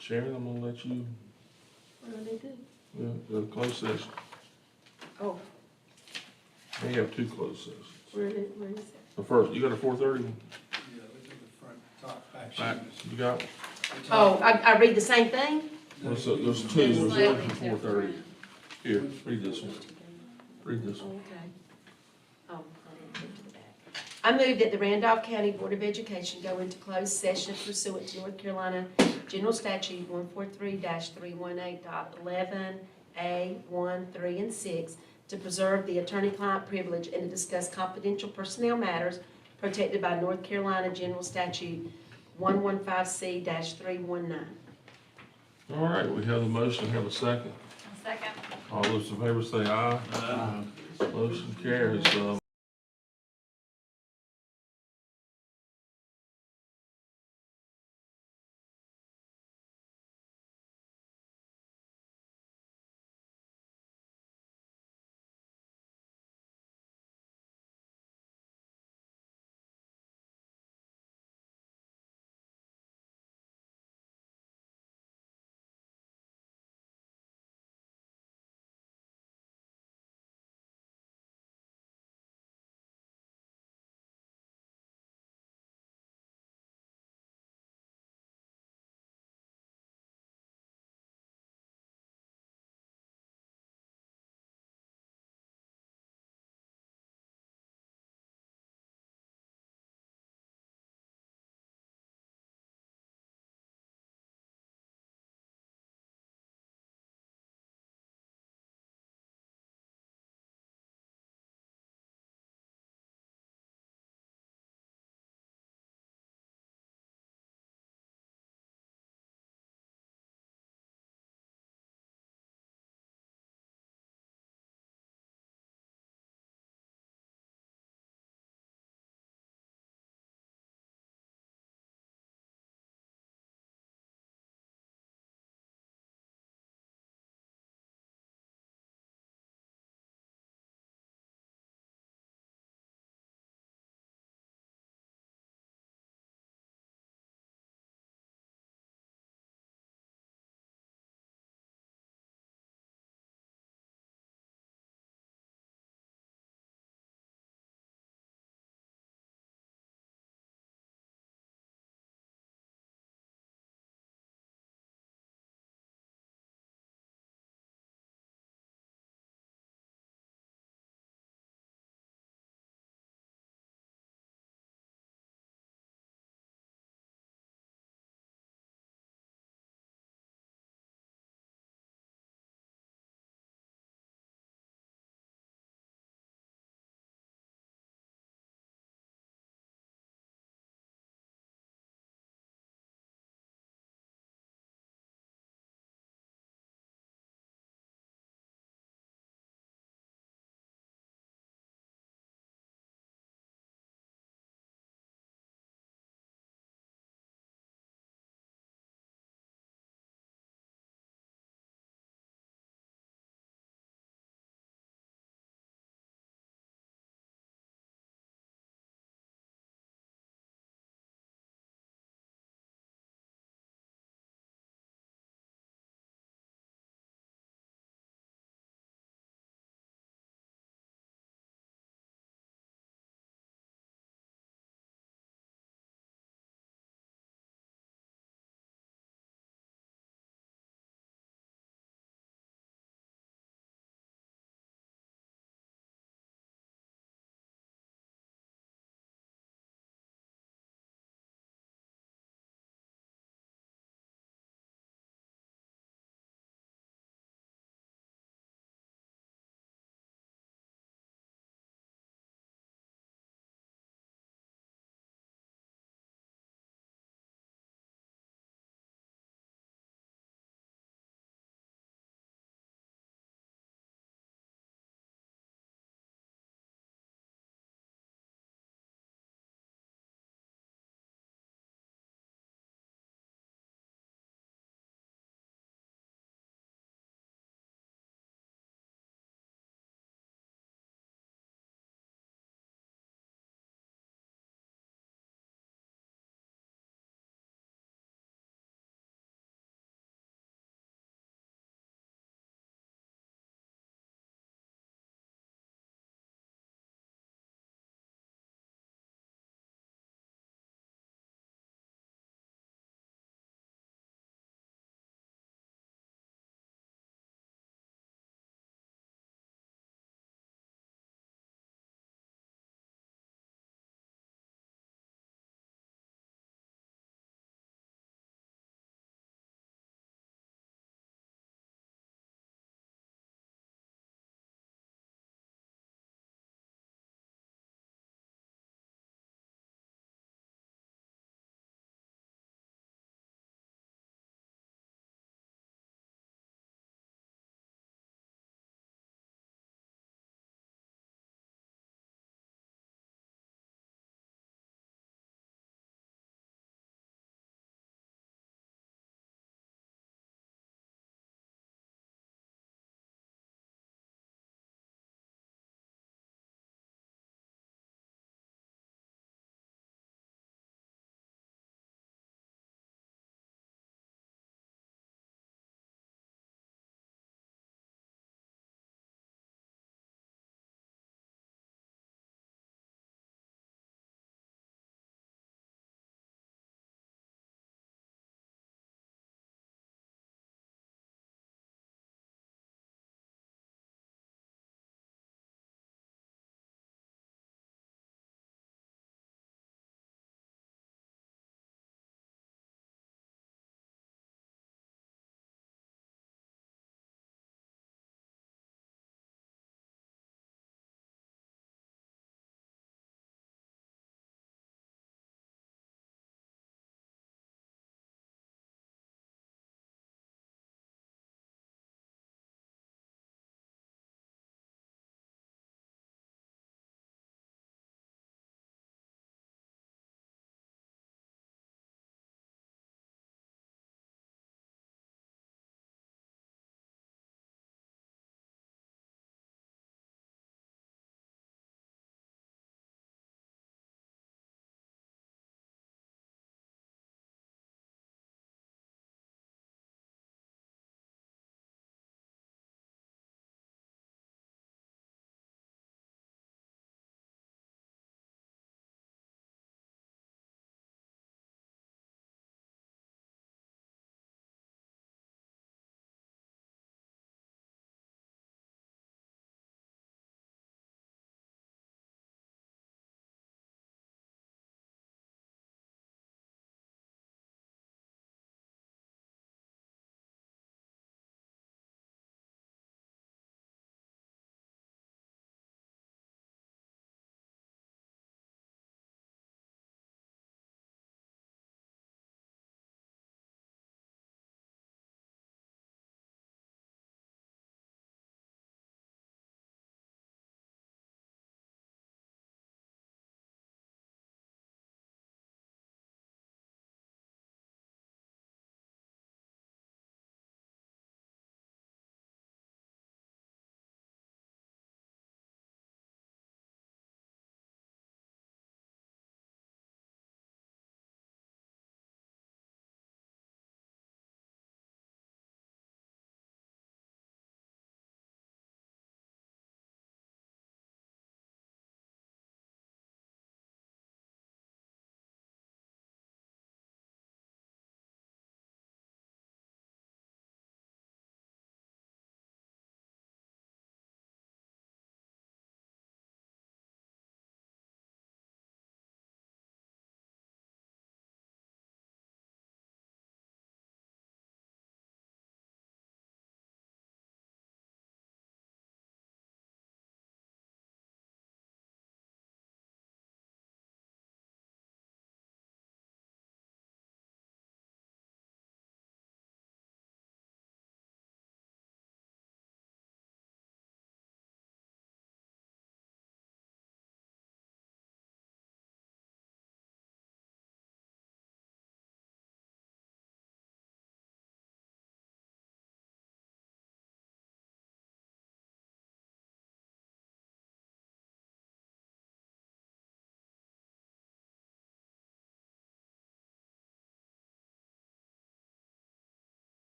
Sharon, I'm gonna let you, What do they do? go to closed session. Oh, We have two closed sessions. where is it? The first, you got a 4:30 one? Yeah, look at the front, top, back Back, sheet. you got, The Oh, top- I read the same thing? there's two, It's there's one slightly for 4:30. different. Here, read this one, read this Oh, one. okay. Oh, I didn't get to the back. I move that the Randolph County Board of Education go into closed session pursuant to North Carolina General Statute 143-318.11A 1, 3, and 6 to preserve the attorney-client privilege and to discuss confidential personnel matters protected by North Carolina General Statute 115C-319. All right, we have a motion, have a second. Second. All those in favor say aye. Motion carries.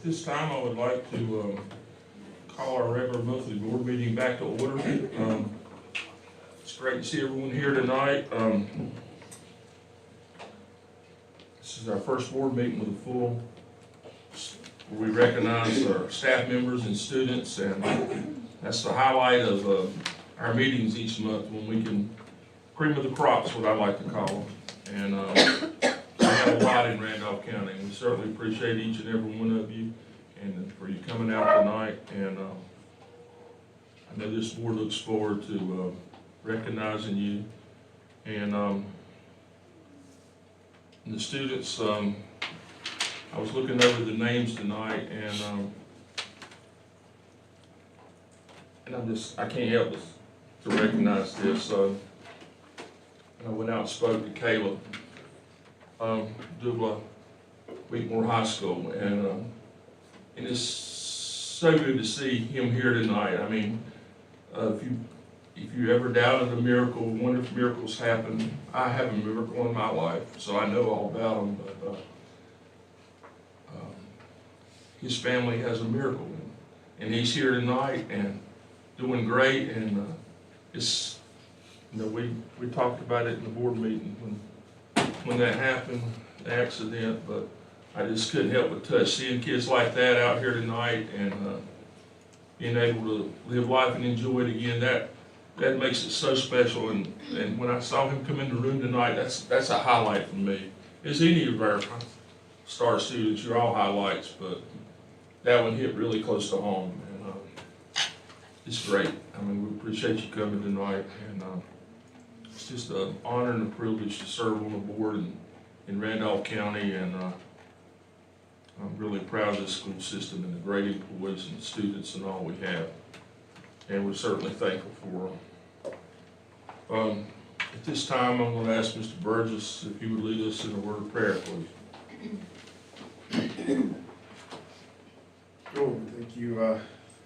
At this time, I would like to call our regular monthly board meeting back to order. It's great to see everyone here tonight. This is our first board meeting with a full, where we recognize our staff members and students, and that's the highlight of our meetings each month, when we can cream of the crops, what I like to call them. And we have a lot in Randolph County, and we certainly appreciate each and every one of you, and for you coming out tonight. And I know this board looks forward to recognizing you. And the students, I was looking over the names tonight, and I can't help but to recognize this. And I went out and spoke to Caleb Dubla, Wheatmore High School, and it's so good to see him here tonight. I mean, if you ever doubted a miracle, wondered if miracles happen, I have a miracle in my life, so I know all about them. But his family has a miracle, and he's here tonight and doing great. And it's, you know, we talked about it in the board meeting when that happened, the accident. But I just couldn't help but touch seeing kids like that out here tonight, and being able to live life and enjoy it again. That makes it so special. And when I saw him come in the room tonight, that's a highlight for me. As any of our star students, you're all highlights, but that one hit really close to home. And it's great. I mean, we appreciate you coming tonight, and it's just an honor and a privilege to serve on the board in Randolph County. And I'm really proud of the school system and the great employees and students and all we have. And we're certainly thankful for them. At this time, I'm going to ask Mr. Burgess if he would lead us in a word of prayer, please. Lord, thank you for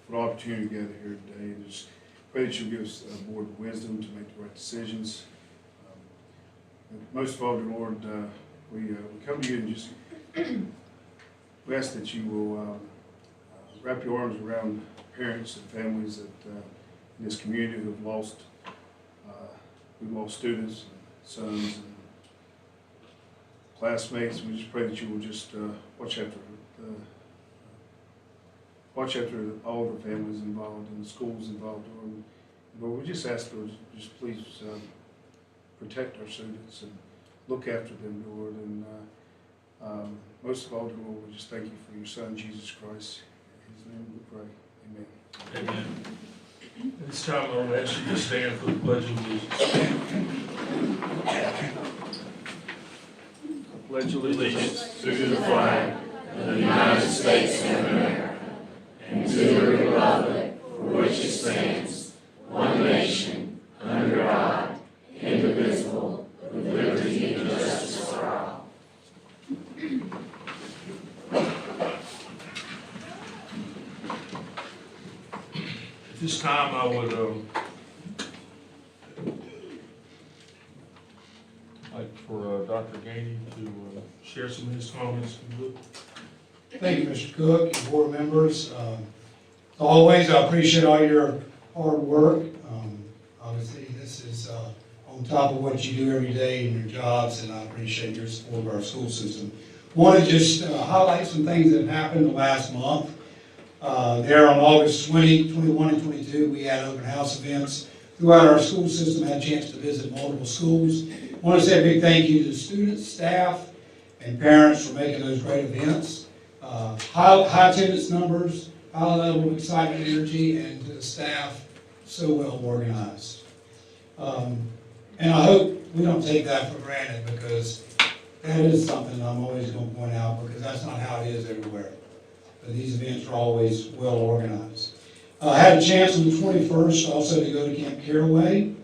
the opportunity to gather here today, and just pray that you'll give us a board of wisdom to make the right decisions. Most of all, dear Lord, we come to you and just we ask that you will wrap your arms around parents and families that in this community who have lost students, and sons, and classmates. We just pray that you will just watch after all the families involved and the schools involved. Lord, we just ask, Lord, just please protect our students and look after them, Lord. And most of all, Lord, we just thank you for your Son, Jesus Christ. In his name we pray. Amen. Amen. At this time, I want to ask you to stand for the Pledge of Allegiance. Pledge allegiance to the flag of the United States of America and to the republic for which it stands, one nation, under God, indivisible, with liberty and justice for all. At this time, I would like for Dr. Gainey to share some of his comments. Thank you, Mr. Cook and board members. As always, I appreciate all your hard work. Obviously, this is on top of what you do every day in your jobs, and I appreciate your support of our school system. I want to just highlight some things that happened the last month. There on August 20, 21, and 22, we had open house events throughout our school system. I had a chance to visit multiple schools. I want to say a big thank you to the students, staff, and parents for making those great events. High attendance numbers, high level of excitement and energy, and to the staff, so well organized. And I hope we don't take that for granted, because that is something I'm always going to point out, because that's not how it is everywhere. But these events are always well organized. I had a chance on the 21st also to go to Camp Caraway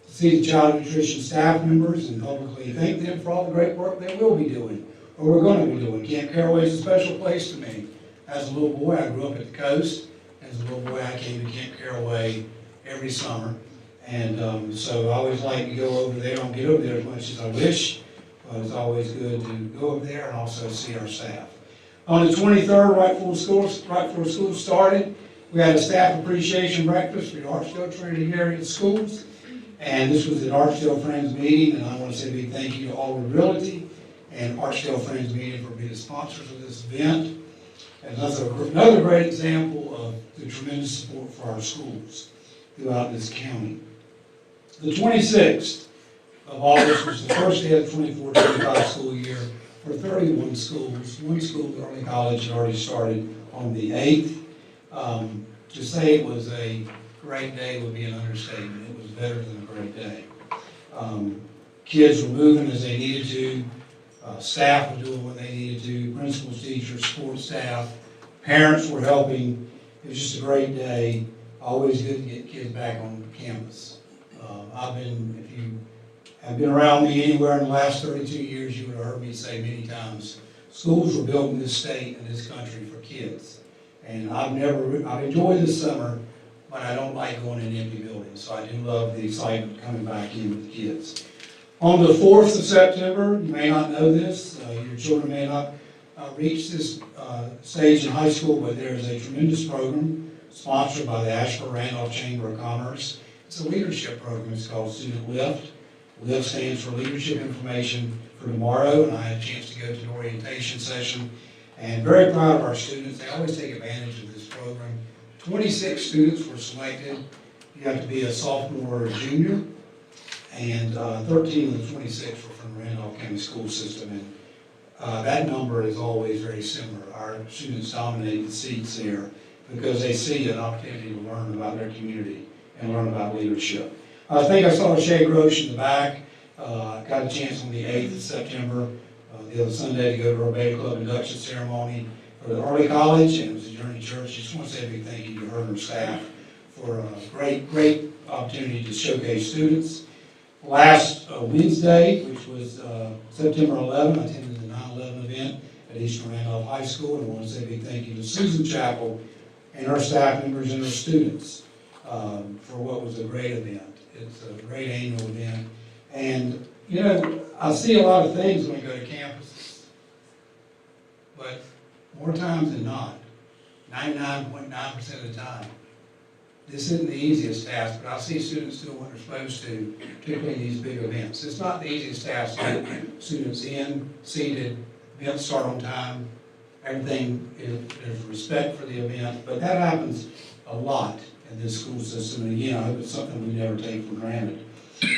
to see the child nutrition staff members and publicly thank them for all the great work they will be doing, or we're going to be doing. Camp Caraway is a special place to me. As a little boy, I grew up at the coast. As a little boy, I came to Camp Caraway every summer. And so I always like to go over there. I don't get over there as much as I wish, but it's always good to go over there and also see our staff. On the 23rd, right before school started, we had a staff appreciation breakfast for the Archdale Trinity area schools. And this was an Archdale Friends meeting, and I want to say a big thank you to Alwood Realty and Archdale Friends meeting for being the sponsors of this event. And that's another great example of the tremendous support for our schools throughout this county. The 26th of August was the first day of the 24-25 school year for 31 schools. One school, the early college, had already started on the 8th. To say it was a great day would be an understatement. It was better than a great day. Kids were moving as they needed to. Staff were doing what they needed to. Principals, teachers, support staff, parents were helping. It was just a great day. Always good to get kids back on campus. If you have been around me anywhere in the last 32 years, you would have heard me say many times, schools were built in this state and this country for kids. And I've enjoyed this summer, but I don't like going in empty buildings. So I do love the excitement coming back in with the kids. On the 4th of September, you may not know this, your children may not reach this stage in high school, but there is a tremendous program sponsored by the Asheville-Randolph Chamber of Commerce. It's a leadership program. It's called Student Lift. LIFT stands for Leadership Information for Tomorrow, and I had a chance to go to the orientation session. And very proud of our students. They always take advantage of this program. 26 students were selected. You have to be a sophomore or a junior. And 13 of the 26 were from the Randolph County school system. And that number is always very similar. Our students dominate the seats there because they see an opportunity to learn about their community and learn about leadership. I think I saw Shay Grosh in the back. Got a chance on the 8th of September, the other Sunday, to go to our Beta Club induction ceremony for the early college, and it was a Journey Church. Just want to say a big thank you to her and her staff for a great opportunity to showcase students. Last Wednesday, which was September 11th, I attended the 9/11 event at Eastern Randolph High School, and I want to say a big thank you to Susan Chapel and her staff members and her students for what was a great event. It's a great annual event. And, you know, I see a lot of things when I go to campuses, but more times than not, 99.9% of the time, this isn't the easiest task, but I see students doing what they're supposed to, particularly in these big events. It's not the easiest task to get students in, seated, events start on time, everything, there's respect for the event, but that happens a lot in this school system, and again, I hope it's something we never take for granted.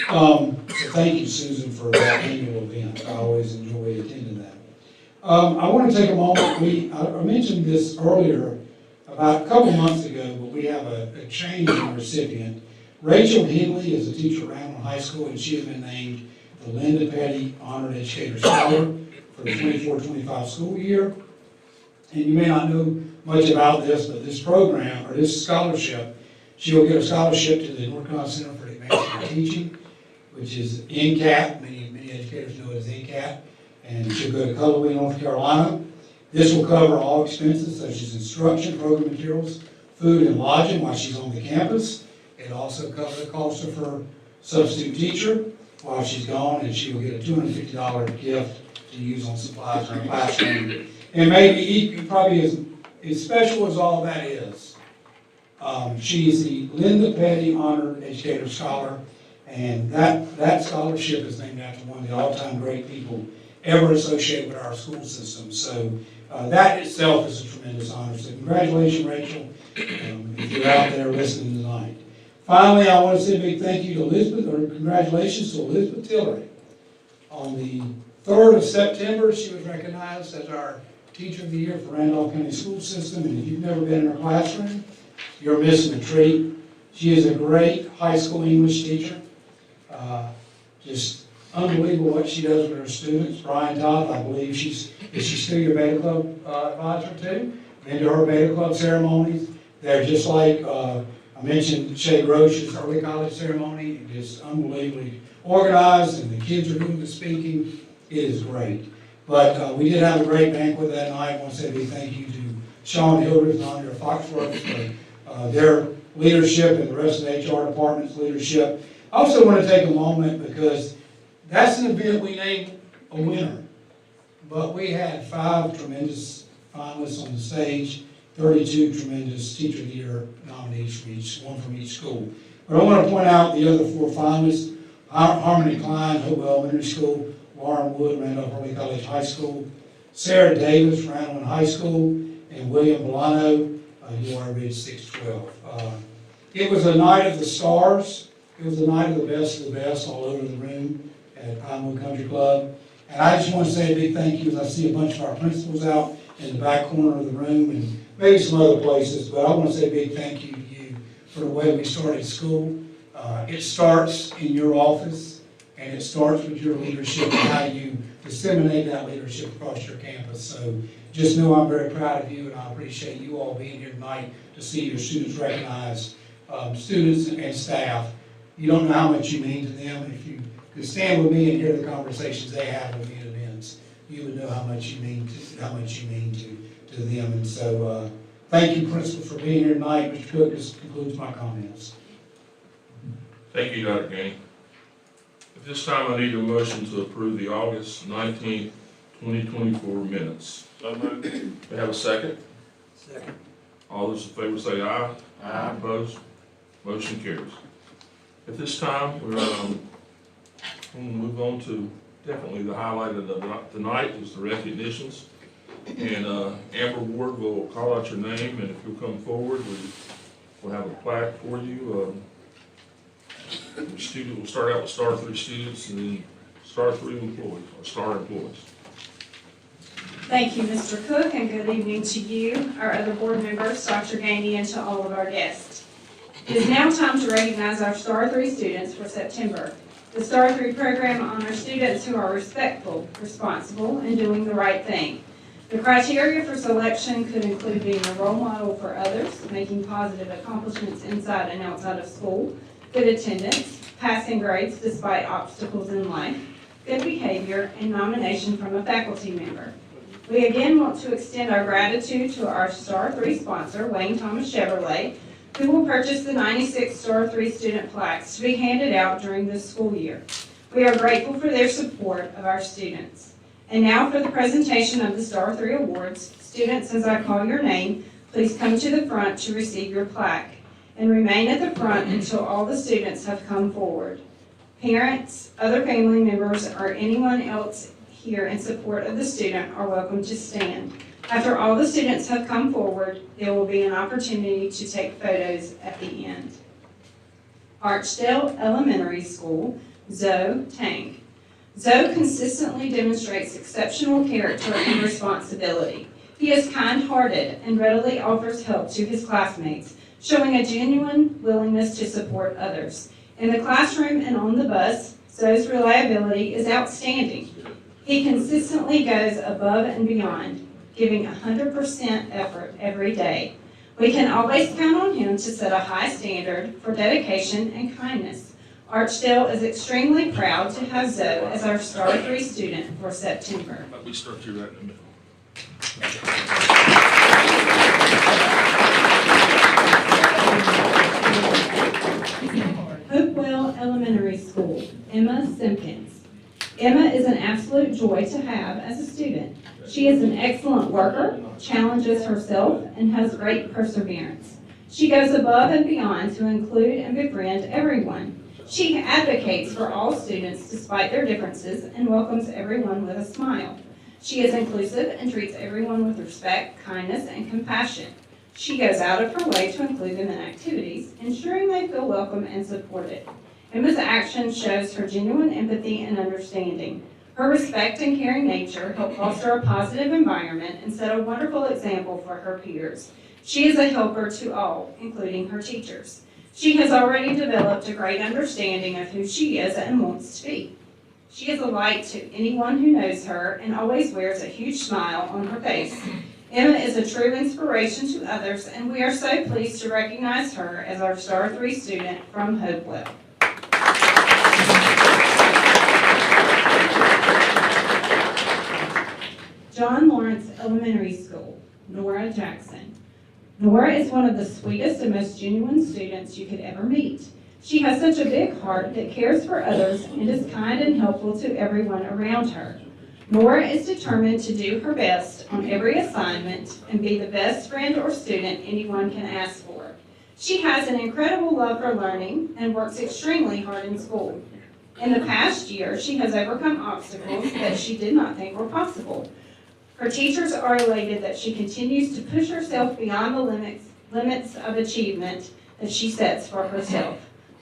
So thank you, Susan, for that annual event. I always enjoy attending that. I want to take a moment. I mentioned this earlier, about a couple months ago, but we have a change in recipient. Rachel Henley is a teacher at Randall High School, and she has been named the Linda Petty Honored Educator Scholar for the 24-25 school year. And you may not know much about this, but this program, or this scholarship, she will get a scholarship to the North Carolina Center for Advancement in Teaching, which is NCAT. Many educators know it as NCAT. And she'll go to Cullowhee, North Carolina. This will cover all expenses such as instruction, program materials, food, and lodging while she's on the campus. It also covers the cost of her substitute teacher while she's gone, and she will get a $250 gift to use on supplies in her classroom. And maybe probably as special as all that is, she's the Linda Petty Honored Educator Scholar, and that scholarship is named after one of the all-time great people ever associated with our school system. So that itself is a tremendous honor. So congratulations, Rachel, if you're out there listening tonight. Finally, I want to say a big thank you to Elizabeth, or congratulations to Elizabeth Tillery. On the 3rd of September, she was recognized as our Teacher of the Year for Randolph County School System, and if you've never been in her classroom, you're missing a treat. She is a great high school English teacher. Just unbelievable what she does with her students. Brian Todd, I believe is she still your Beta Club advisor too? Been to her Beta Club ceremonies. They're just like, I mentioned Shay Grosh's early college ceremony, just unbelievably organized, and the kids are doing the speaking. It is great. But we did have a great banquet that night. I want to say a big thank you to Sean Hildreth and Andrea Foxworth for their leadership and the rest of the HR department's leadership. I also want to take a moment because that's an event we named a winner. But we had 5 tremendous finalists on the stage, 32 tremendous Teacher of the Year nominees from one from each school. But I want to point out the other 4 finalists: Harmony Klein, Hopewell Elementary School; Warren Wood, Randolph Early College High School; Sarah Davis, Randall High School; and William Bolano, UR Ridge 612. It was a night of the stars. It was a night of the best all over the room at Pinewood Country Club. And I just want to say a big thank you, as I see a bunch of our principals out in the back corner of the room and maybe some other places, but I want to say a big thank you to you for the way we started school. It starts in your office, and it starts with your leadership and how you disseminate that leadership across your campus. So just know I'm very proud of you, and I appreciate you all being here tonight to see your students recognized, students and staff. You don't know how much you mean to them. If you could stand with me and hear the conversations they have with me at events, you would know how much you mean to them. And so thank you, Principal, for being here tonight. Mr. Cook, this concludes my comments. Thank you, Dr. Gaines. At this time, I need a motion to approve the August 19th, 2024 minutes. So moved. May I have a second? Second. All those in favor say aye. Aye. Opposed? Motion carries. At this time, we're going to move on to definitely the highlight of the night is the recognitions. And Amber Ward will call out your name, and if you'll come forward, we'll have a plaque for you. We'll start out with Star 3 students and then Star 3 employees, or Star employees. Thank you, Mr. Cook, and good evening to you, our other board members, Dr. Gainey, and to all of our guests. It is now time to recognize our Star 3 students for September. The Star 3 program honors students who are respectful, responsible, and doing the right thing. The criteria for selection could include being a role model for others, making positive accomplishments inside and outside of school, good attendance, passing grades despite obstacles in life, good behavior, and nomination from a faculty member. We again want to extend our gratitude to our Star 3 sponsor, Wayne Thomas Chevrolet, who will purchase the 96 Star 3 student plaques to be handed out during this school year. We are grateful for their support of our students. And now for the presentation of the Star 3 awards. Students, as I call your name, please come to the front to receive your plaque and remain at the front until all the students have come forward. Parents, other family members, or anyone else here in support of the student are welcome to stand. After all the students have come forward, there will be an opportunity to take photos at the end. Archdale Elementary School, Zoe Tang. Zoe consistently demonstrates exceptional character and responsibility. He is kind-hearted and readily offers help to his classmates, showing a genuine willingness to support others. In the classroom and on the bus, Zoe's reliability is outstanding. He consistently goes above and beyond, giving 100% effort every day. We can always count on him to set a high standard for dedication and kindness. Archdale is extremely proud to have Zoe as our Star 3 student for September. We start you right in the middle. Hopewell Elementary School, Emma Simpkins. Emma is an absolute joy to have as a student. She is an excellent worker, challenges herself, and has great perseverance. She goes above and beyond to include and befriend everyone. She advocates for all students despite their differences and welcomes everyone with a smile. She is inclusive and treats everyone with respect, kindness, and compassion. She goes out of her way to include them in activities, ensuring they feel welcome and supported. Emma's action shows her genuine empathy and understanding. Her respect and caring nature help foster a positive environment and set a wonderful example for her peers. She is a helper to all, including her teachers. She has already developed a great understanding of who she is and wants to be. She is a light to anyone who knows her and always wears a huge smile on her face. Emma is a true inspiration to others, and we are so pleased to recognize her as our Star 3 student from Hopewell. John Lawrence Elementary School, Nora Jackson. Nora is one of the sweetest and most genuine students you could ever meet. She has such a big heart that cares for others and is kind and helpful to everyone around her. Nora is determined to do her best on every assignment and be the best friend or student anyone can ask for. She has an incredible love for learning and works extremely hard in school. In the past year, she has overcome obstacles that she did not think were possible. Her teachers are elated that she continues to push herself beyond the limits of achievement that she sets for herself.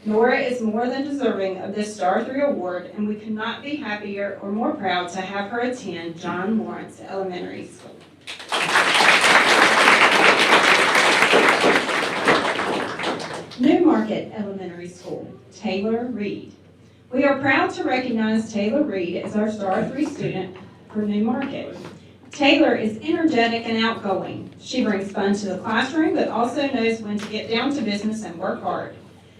Nora is more than deserving of this Star 3 award, and we could not be happier or more proud to have her attend John Lawrence Elementary School. Newmarket Elementary School, Taylor Reed. We are proud to recognize Taylor Reed as our Star 3 student for Newmarket. Taylor is energetic and outgoing. She brings fun to the classroom, but also knows when to get down to business and work hard.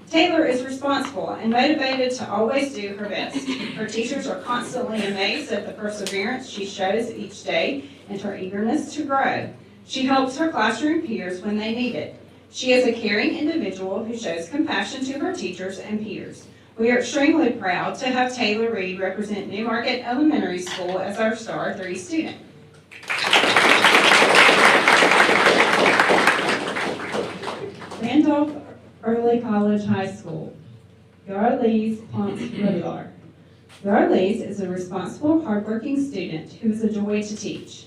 Taylor is responsible and motivated to always do her best. Her teachers are constantly amazed at the perseverance she shows each day and her eagerness to grow. She helps her classroom peers when they need it. She is a caring individual who shows compassion to her teachers and peers. We are extremely proud to have Taylor Reed represent Newmarket Elementary School as our Star 3 student. Randolph Early College High School, Yarlise Ponce Riddler. Yarlise is a responsible, hardworking student who is a joy to teach.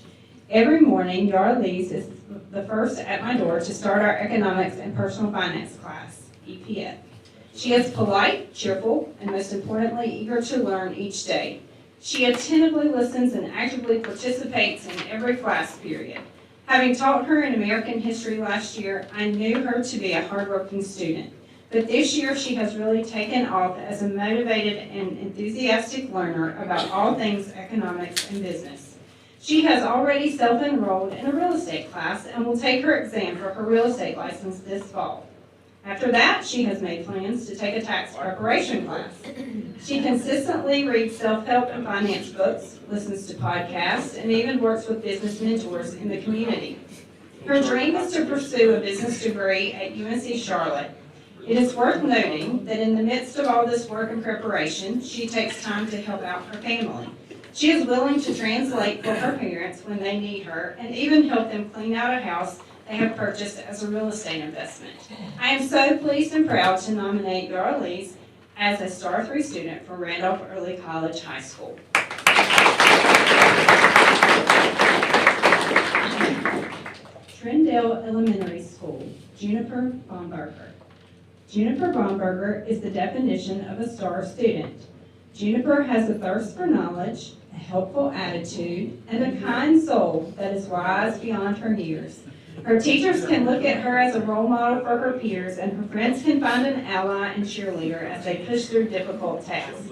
Every morning, Yarlise is the first at my door to start our Economics and Personal Finance class, EPF. She is polite, cheerful, and most importantly, eager to learn each day. She attentively listens and actively participates in every class period. Having taught her in American history last year, I knew her to be a hardworking student. But this year, she has really taken off as a motivated and enthusiastic learner about all things economics and business. She has already self-enrolled in a real estate class and will take her exam for her real estate license this fall. After that, she has made plans to take a tax preparation class. She consistently reads self-help and finance books, listens to podcasts, and even works with business mentors in the community. Her dream is to pursue a business degree at UNC Charlotte. It is worth noting that in the midst of all this work and preparation, she takes time to help out her family. She is willing to translate for her parents when they need her and even help them clean out a house they have purchased as a real estate investment. I am so pleased and proud to nominate Yarlise as a Star 3 student for Randolph Early College High School. Trindale Elementary School, Juniper Baumberger. Juniper Baumberger is the definition of a star student. Juniper has a thirst for knowledge, a helpful attitude, and a kind soul that is wise beyond her years. Her teachers can look at her as a role model for her peers, and her friends can find an ally and cheerleader as they push through difficult tasks.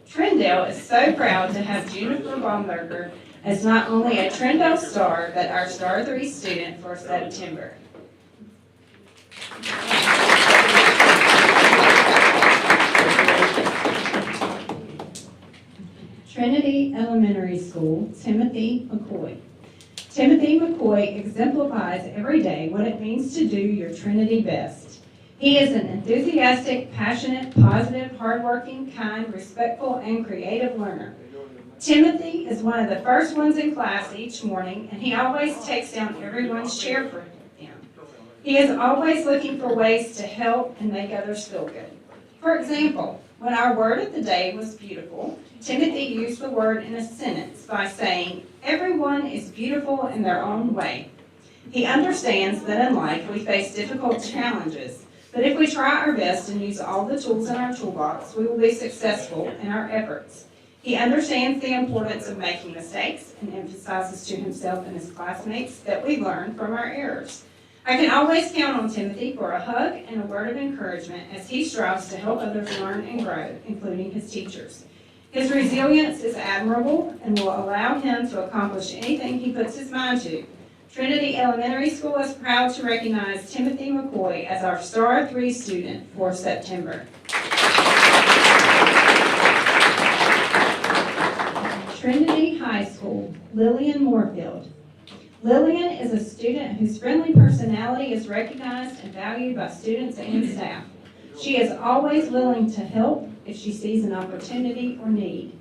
Trindale is so proud to have Juniper Baumberger as not only a Trindale star, but our Star 3 student for September. Trinity Elementary School, Timothy McCoy. Timothy McCoy exemplifies every day what it means to do your Trinity best. He is an enthusiastic, passionate, positive, hardworking, kind, respectful, and creative learner. Timothy is one of the first ones in class each morning, and he always takes down everyone's chair for them. He is always looking for ways to help and make others feel good. For example, when our word of the day was beautiful, Timothy used the word in a sentence by saying, "Everyone is beautiful in their own way." He understands that in life we face difficult challenges, but if we try our best and use all the tools in our toolbox, we will be successful in our efforts. He understands the importance of making mistakes and emphasizes to himself and his classmates that we learn from our errors. I can always count on Timothy for a hug and a word of encouragement as he strives to help others learn and grow, including his teachers. His resilience is admirable and will allow him to accomplish anything he puts his mind to. Trinity Elementary School is proud to recognize Timothy McCoy as our Star 3 student for September. Trinity High School, Lillian Moorfield. Lillian is a student whose friendly personality is recognized and valued by students and staff. She is always willing to help if she sees an opportunity or need.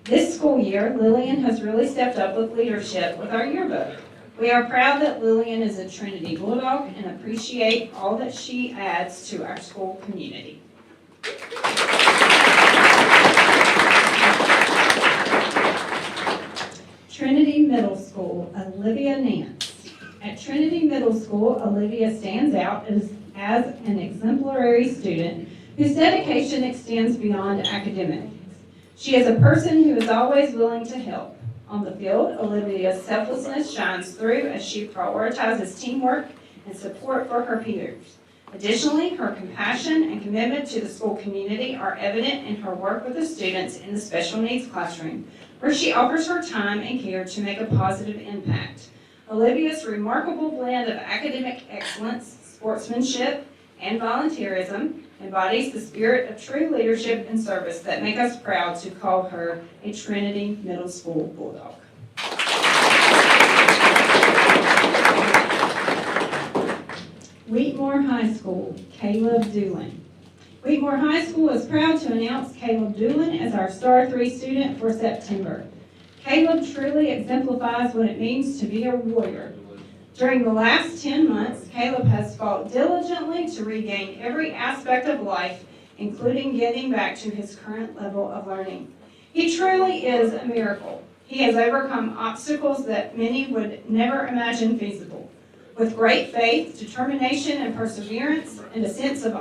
This school year, Lillian has really stepped up with leadership with our yearbook. We are proud that Lillian is a Trinity Bulldog and appreciate all that she adds to our school community. Trinity Middle School, Olivia Nance. At Trinity Middle School, Olivia stands out as an exemplary student whose dedication extends beyond academics. She is a person who is always willing to help. On the field, Olivia's selflessness shines through as she prioritizes teamwork and support for her peers. Additionally, her compassion and commitment to the school community are evident in her work with the students in the special needs classroom, where she offers her time and care to make a positive impact. Olivia's remarkable blend of academic excellence, sportsmanship, and volunteerism embodies the spirit of true leadership and service that make us proud to call her a Trinity Middle School Bulldog. Wheatmore High School, Caleb Doolin. Wheatmore High School is proud to announce Caleb Doolin as our Star 3 student for September. Caleb truly exemplifies what it means to be a warrior. During the last 10 months, Caleb has fought diligently to regain every aspect of life, including getting back to his current level of learning. He truly is a miracle. He has overcome obstacles that many would never imagine feasible. With great faith, determination, and perseverance, and a sense of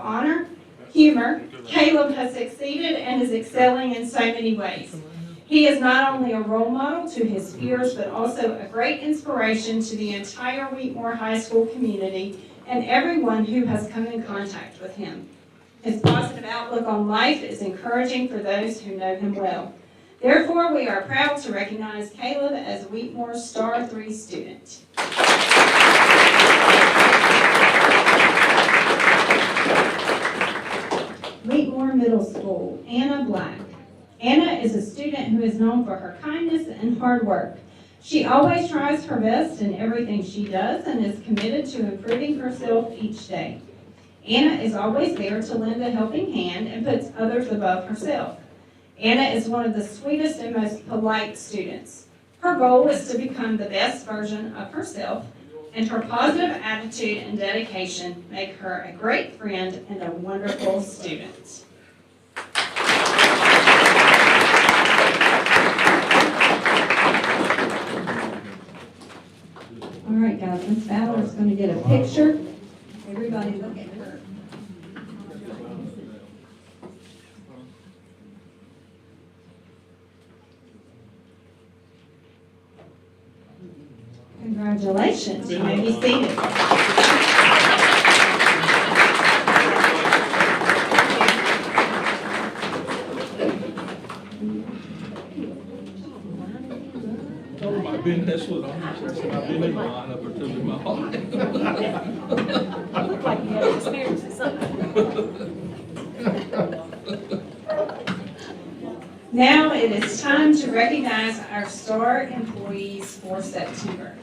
humor, Caleb has succeeded and is excelling in so many ways. He is not only a role model to his peers, but also a great inspiration to the entire Wheatmore High School community and everyone who has come in contact with him. His positive outlook on life is encouraging for those who know him well. Therefore, we are proud to recognize Caleb as Wheatmore's Star 3 student. Wheatmore Middle School, Anna Black. Anna is a student who is known for her kindness and hard work. She always tries her best in everything she does and is committed to improving herself each day. Anna is always there to lend a helping hand and puts others above herself. Anna is one of the sweetest and most polite students. Her goal is to become the best version of herself, and her positive attitude and dedication make her a great friend and a wonderful student. All right, guys, Miss Fowler's going to get a picture. Everybody look at her. Congratulations, you may be seated. Told my business was on, I've been in line up or two in my life. Look like you have experience in something. Now it is time to recognize our star employees for September.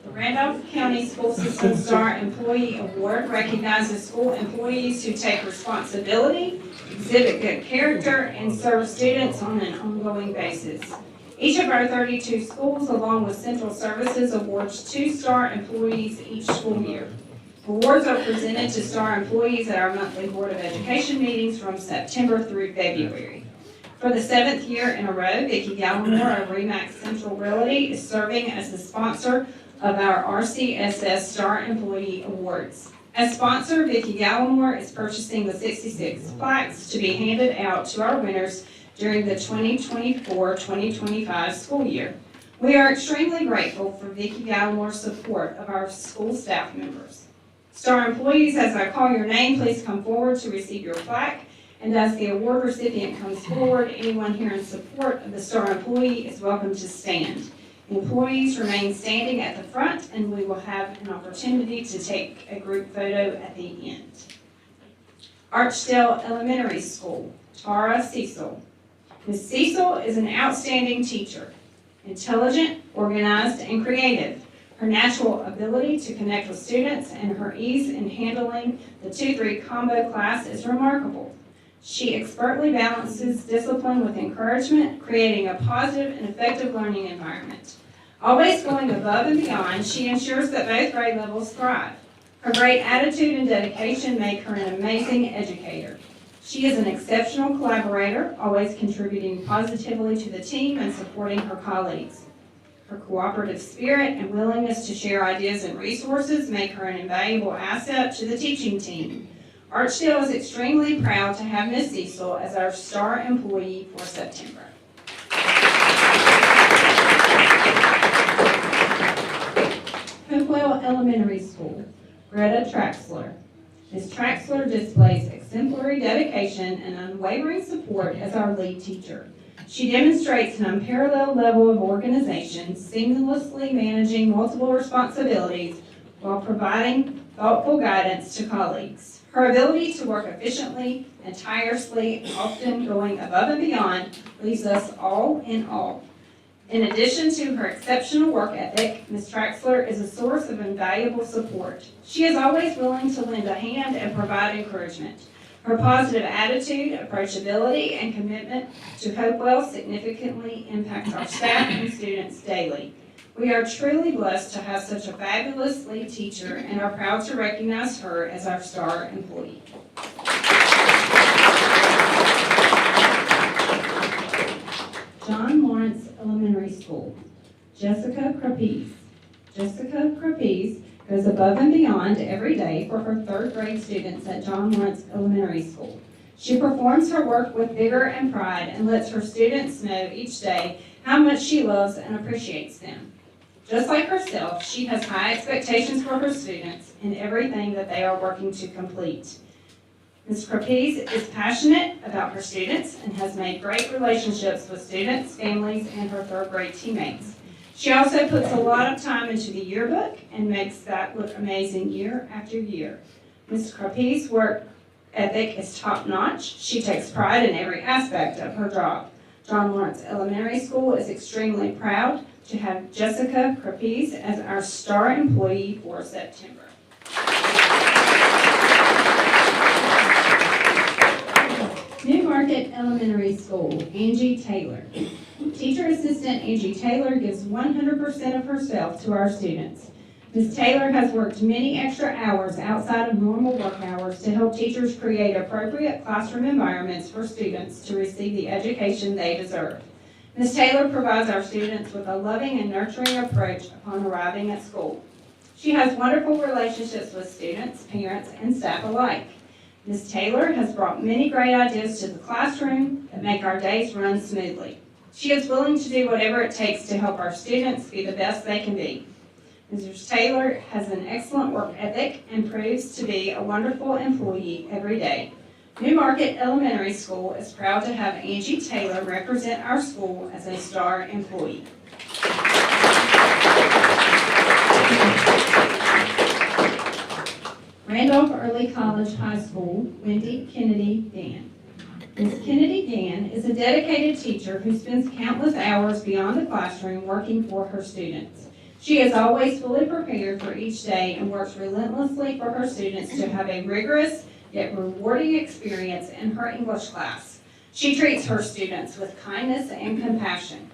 The Randolph County School System Star Employee Award recognizes school employees who take responsibility, exhibit good character, and serve students on an ongoing basis. Each of our 32 schools, along with Central Services, awards 2-star employees each school year. Awards are presented to star employees at our monthly Board of Education meetings from September through February. For the 7th year in a row, Vicki Gallimore of RE/MAX Central Realty is serving as the sponsor of our RCSS Star Employee Awards. As sponsor, Vicki Gallimore is purchasing the 66 plaques to be handed out to our winners during the 2024-2025 school year. We are extremely grateful for Vicki Gallimore's support of our school staff members. Star employees, as I call your name, please come forward to receive your plaque. And as the award recipient comes forward, anyone here in support of the star employee is welcome to stand. Employees remain standing at the front, and we will have an opportunity to take a group photo at the end. Archdale Elementary School, Tara Cecil. Ms. Cecil is an outstanding teacher, intelligent, organized, and creative. Her natural ability to connect with students and her ease in handling the 2-3 combo class is remarkable. She expertly balances discipline with encouragement, creating a positive and effective learning environment. Always going above and beyond, she ensures that both grade levels thrive. Her great attitude and dedication make her an amazing educator. She is an exceptional collaborator, always contributing positively to the team and supporting her colleagues. Her cooperative spirit and willingness to share ideas and resources make her an invaluable asset to the teaching team. Archdale is extremely proud to have Ms. Cecil as our star employee for September. Hopewell Elementary School, Greta Traxler. Ms. Traxler displays exemplary dedication and unwavering support as our lead teacher. She demonstrates an unparalleled level of organization, seamlessly managing multiple responsibilities while providing thoughtful guidance to colleagues. Her ability to work efficiently and tirelessly, often going above and beyond, leaves us all in awe. In addition to her exceptional work ethic, Ms. Traxler is a source of invaluable support. She is always willing to lend a hand and provide encouragement. Her positive attitude, approachability, and commitment to Hopewell significantly impacts our staff and students daily. We are truly blessed to have such a fabulous lead teacher and are proud to recognize her as our star employee. John Lawrence Elementary School, Jessica Crapese. Jessica Crapese goes above and beyond every day for her third grade students at John Lawrence Elementary School. She performs her work with vigor and pride and lets her students know each day how much she loves and appreciates them. Just like herself, she has high expectations for her students in everything that they are working to complete. Ms. Crapese is passionate about her students and has made great relationships with students, families, and her third grade teammates. She also puts a lot of time into the yearbook and makes that look amazing year after year. Ms. Crapese's work ethic is top-notch. She takes pride in every aspect of her job. John Lawrence Elementary School is extremely proud to have Jessica Crapese as our star employee for September. New Market Elementary School, Angie Taylor. Teacher Assistant Angie Taylor gives 100% of herself to our students. Ms. Taylor has worked many extra hours outside of normal work hours to help teachers create appropriate classroom environments for students to receive the education they deserve. Ms. Taylor provides our students with a loving and nurturing approach upon arriving at school. She has wonderful relationships with students, parents, and staff alike. Ms. Taylor has brought many great ideas to the classroom that make our days run smoothly. She is willing to do whatever it takes to help our students be the best they can be. Ms. Taylor has an excellent work ethic and proves to be a wonderful employee every day. New Market Elementary School is proud to have Angie Taylor represent our school as a star employee. Randolph Early College High School, Wendy Kennedy Dan. Ms. Kennedy Dan is a dedicated teacher who spends countless hours beyond the classroom working for her students. She is always fully prepared for each day and works relentlessly for her students to have a rigorous yet rewarding experience in her English class. She treats her students with kindness and compassion.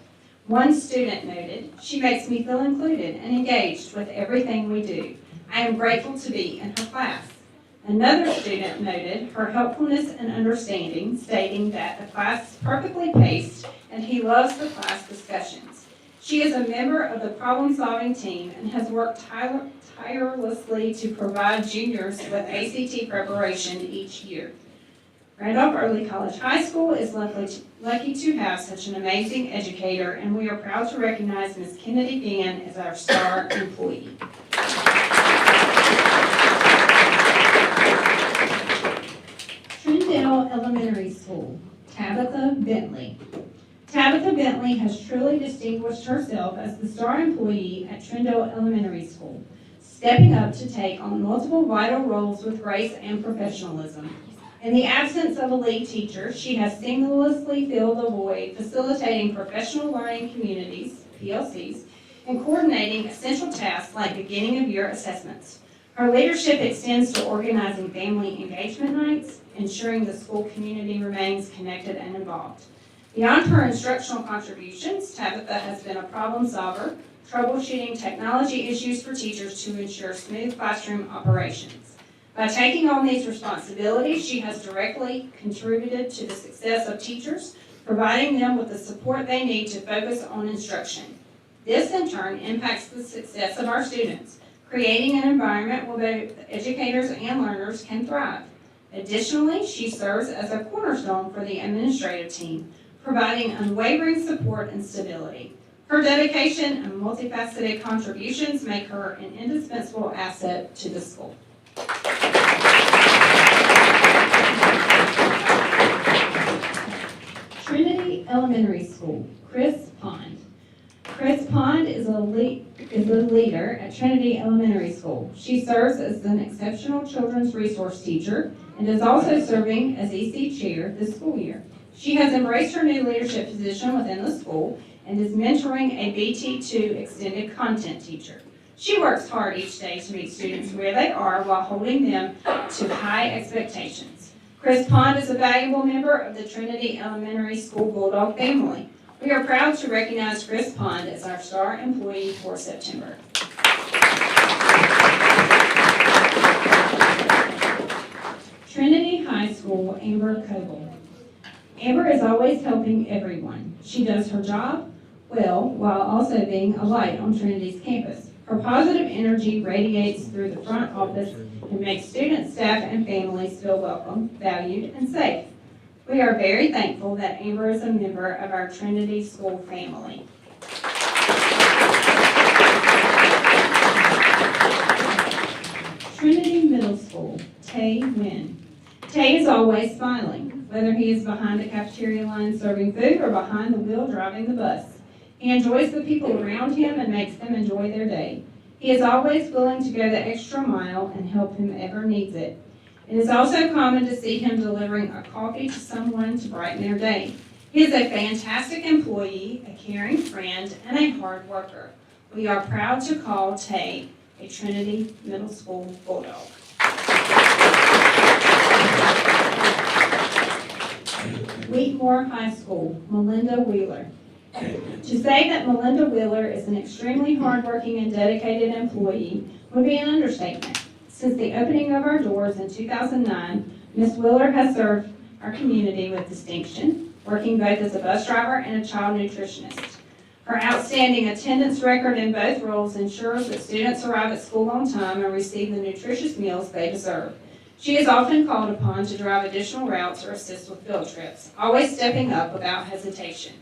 One student noted, "She makes me feel included and engaged with everything we do. I am grateful to be in her class." Another student noted her helpfulness and understanding, stating that the class is perfectly paced and he loves the class discussions. She is a member of the problem-solving team and has worked tirelessly to provide juniors with ACT preparation each year. Randolph Early College High School is lucky to have such an amazing educator, and we are proud to recognize Ms. Kennedy Dan as our star employee. Trindale Elementary School, Tabitha Bentley. Tabitha Bentley has truly distinguished herself as the star employee at Trindale Elementary School, stepping up to take on multiple vital roles with grace and professionalism. In the absence of a lead teacher, she has seamlessly filled the void, facilitating professional learning communities, PLCs, and coordinating essential tasks like beginning of year assessments. Her leadership extends to organizing family engagement nights, ensuring the school community remains connected and involved. Beyond her instructional contributions, Tabitha has been a problem solver, troubleshooting technology issues for teachers to ensure smooth classroom operations. By taking on these responsibilities, she has directly contributed to the success of teachers, providing them with the support they need to focus on instruction. This, in turn, impacts the success of our students, creating an environment where both educators and learners can thrive. Additionally, she serves as a cornerstone for the administrative team, providing unwavering support and stability. Her dedication and multifaceted contributions make her an indispensable asset to the school. Trinity Elementary School, Chris Pond. Chris Pond is a leader at Trinity Elementary School. She serves as an exceptional children's resource teacher and is also serving as EC chair this school year. She has embraced her new leadership position within the school and is mentoring a BT2 extended content teacher. She works hard each day to meet students where they are while holding them to high expectations. Chris Pond is a valuable member of the Trinity Elementary School Bulldog family. We are proud to recognize Chris Pond as our star employee for September. Trinity High School, Amber Coble. Amber is always helping everyone. She does her job well while also being a light on Trinity's campus. Her positive energy radiates through the front office and makes students, staff, and families feel welcome, valued, and safe. We are very thankful that Amber is a member of our Trinity School family. Trinity Middle School, Tay Wynn. Tay is always smiling, whether he is behind the cafeteria line serving food or behind the wheel driving the bus. He enjoys the people around him and makes them enjoy their day. He is always willing to go the extra mile and help whomever needs it. It is also common to see him delivering a coffee to someone to brighten their day. He is a fantastic employee, a caring friend, and a hard worker. We are proud to call Tay a Trinity Middle School Bulldog. Wheatmore High School, Melinda Wheeler. To say that Melinda Wheeler is an extremely hardworking and dedicated employee would be an understatement. Since the opening of our doors in 2009, Ms. Wheeler has served our community with distinction, working both as a bus driver and a child nutritionist. Her outstanding attendance record in both roles ensures that students arrive at school on time and receive the nutritious meals they deserve. She is often called upon to drive additional routes or assist with field trips, always stepping up without hesitation.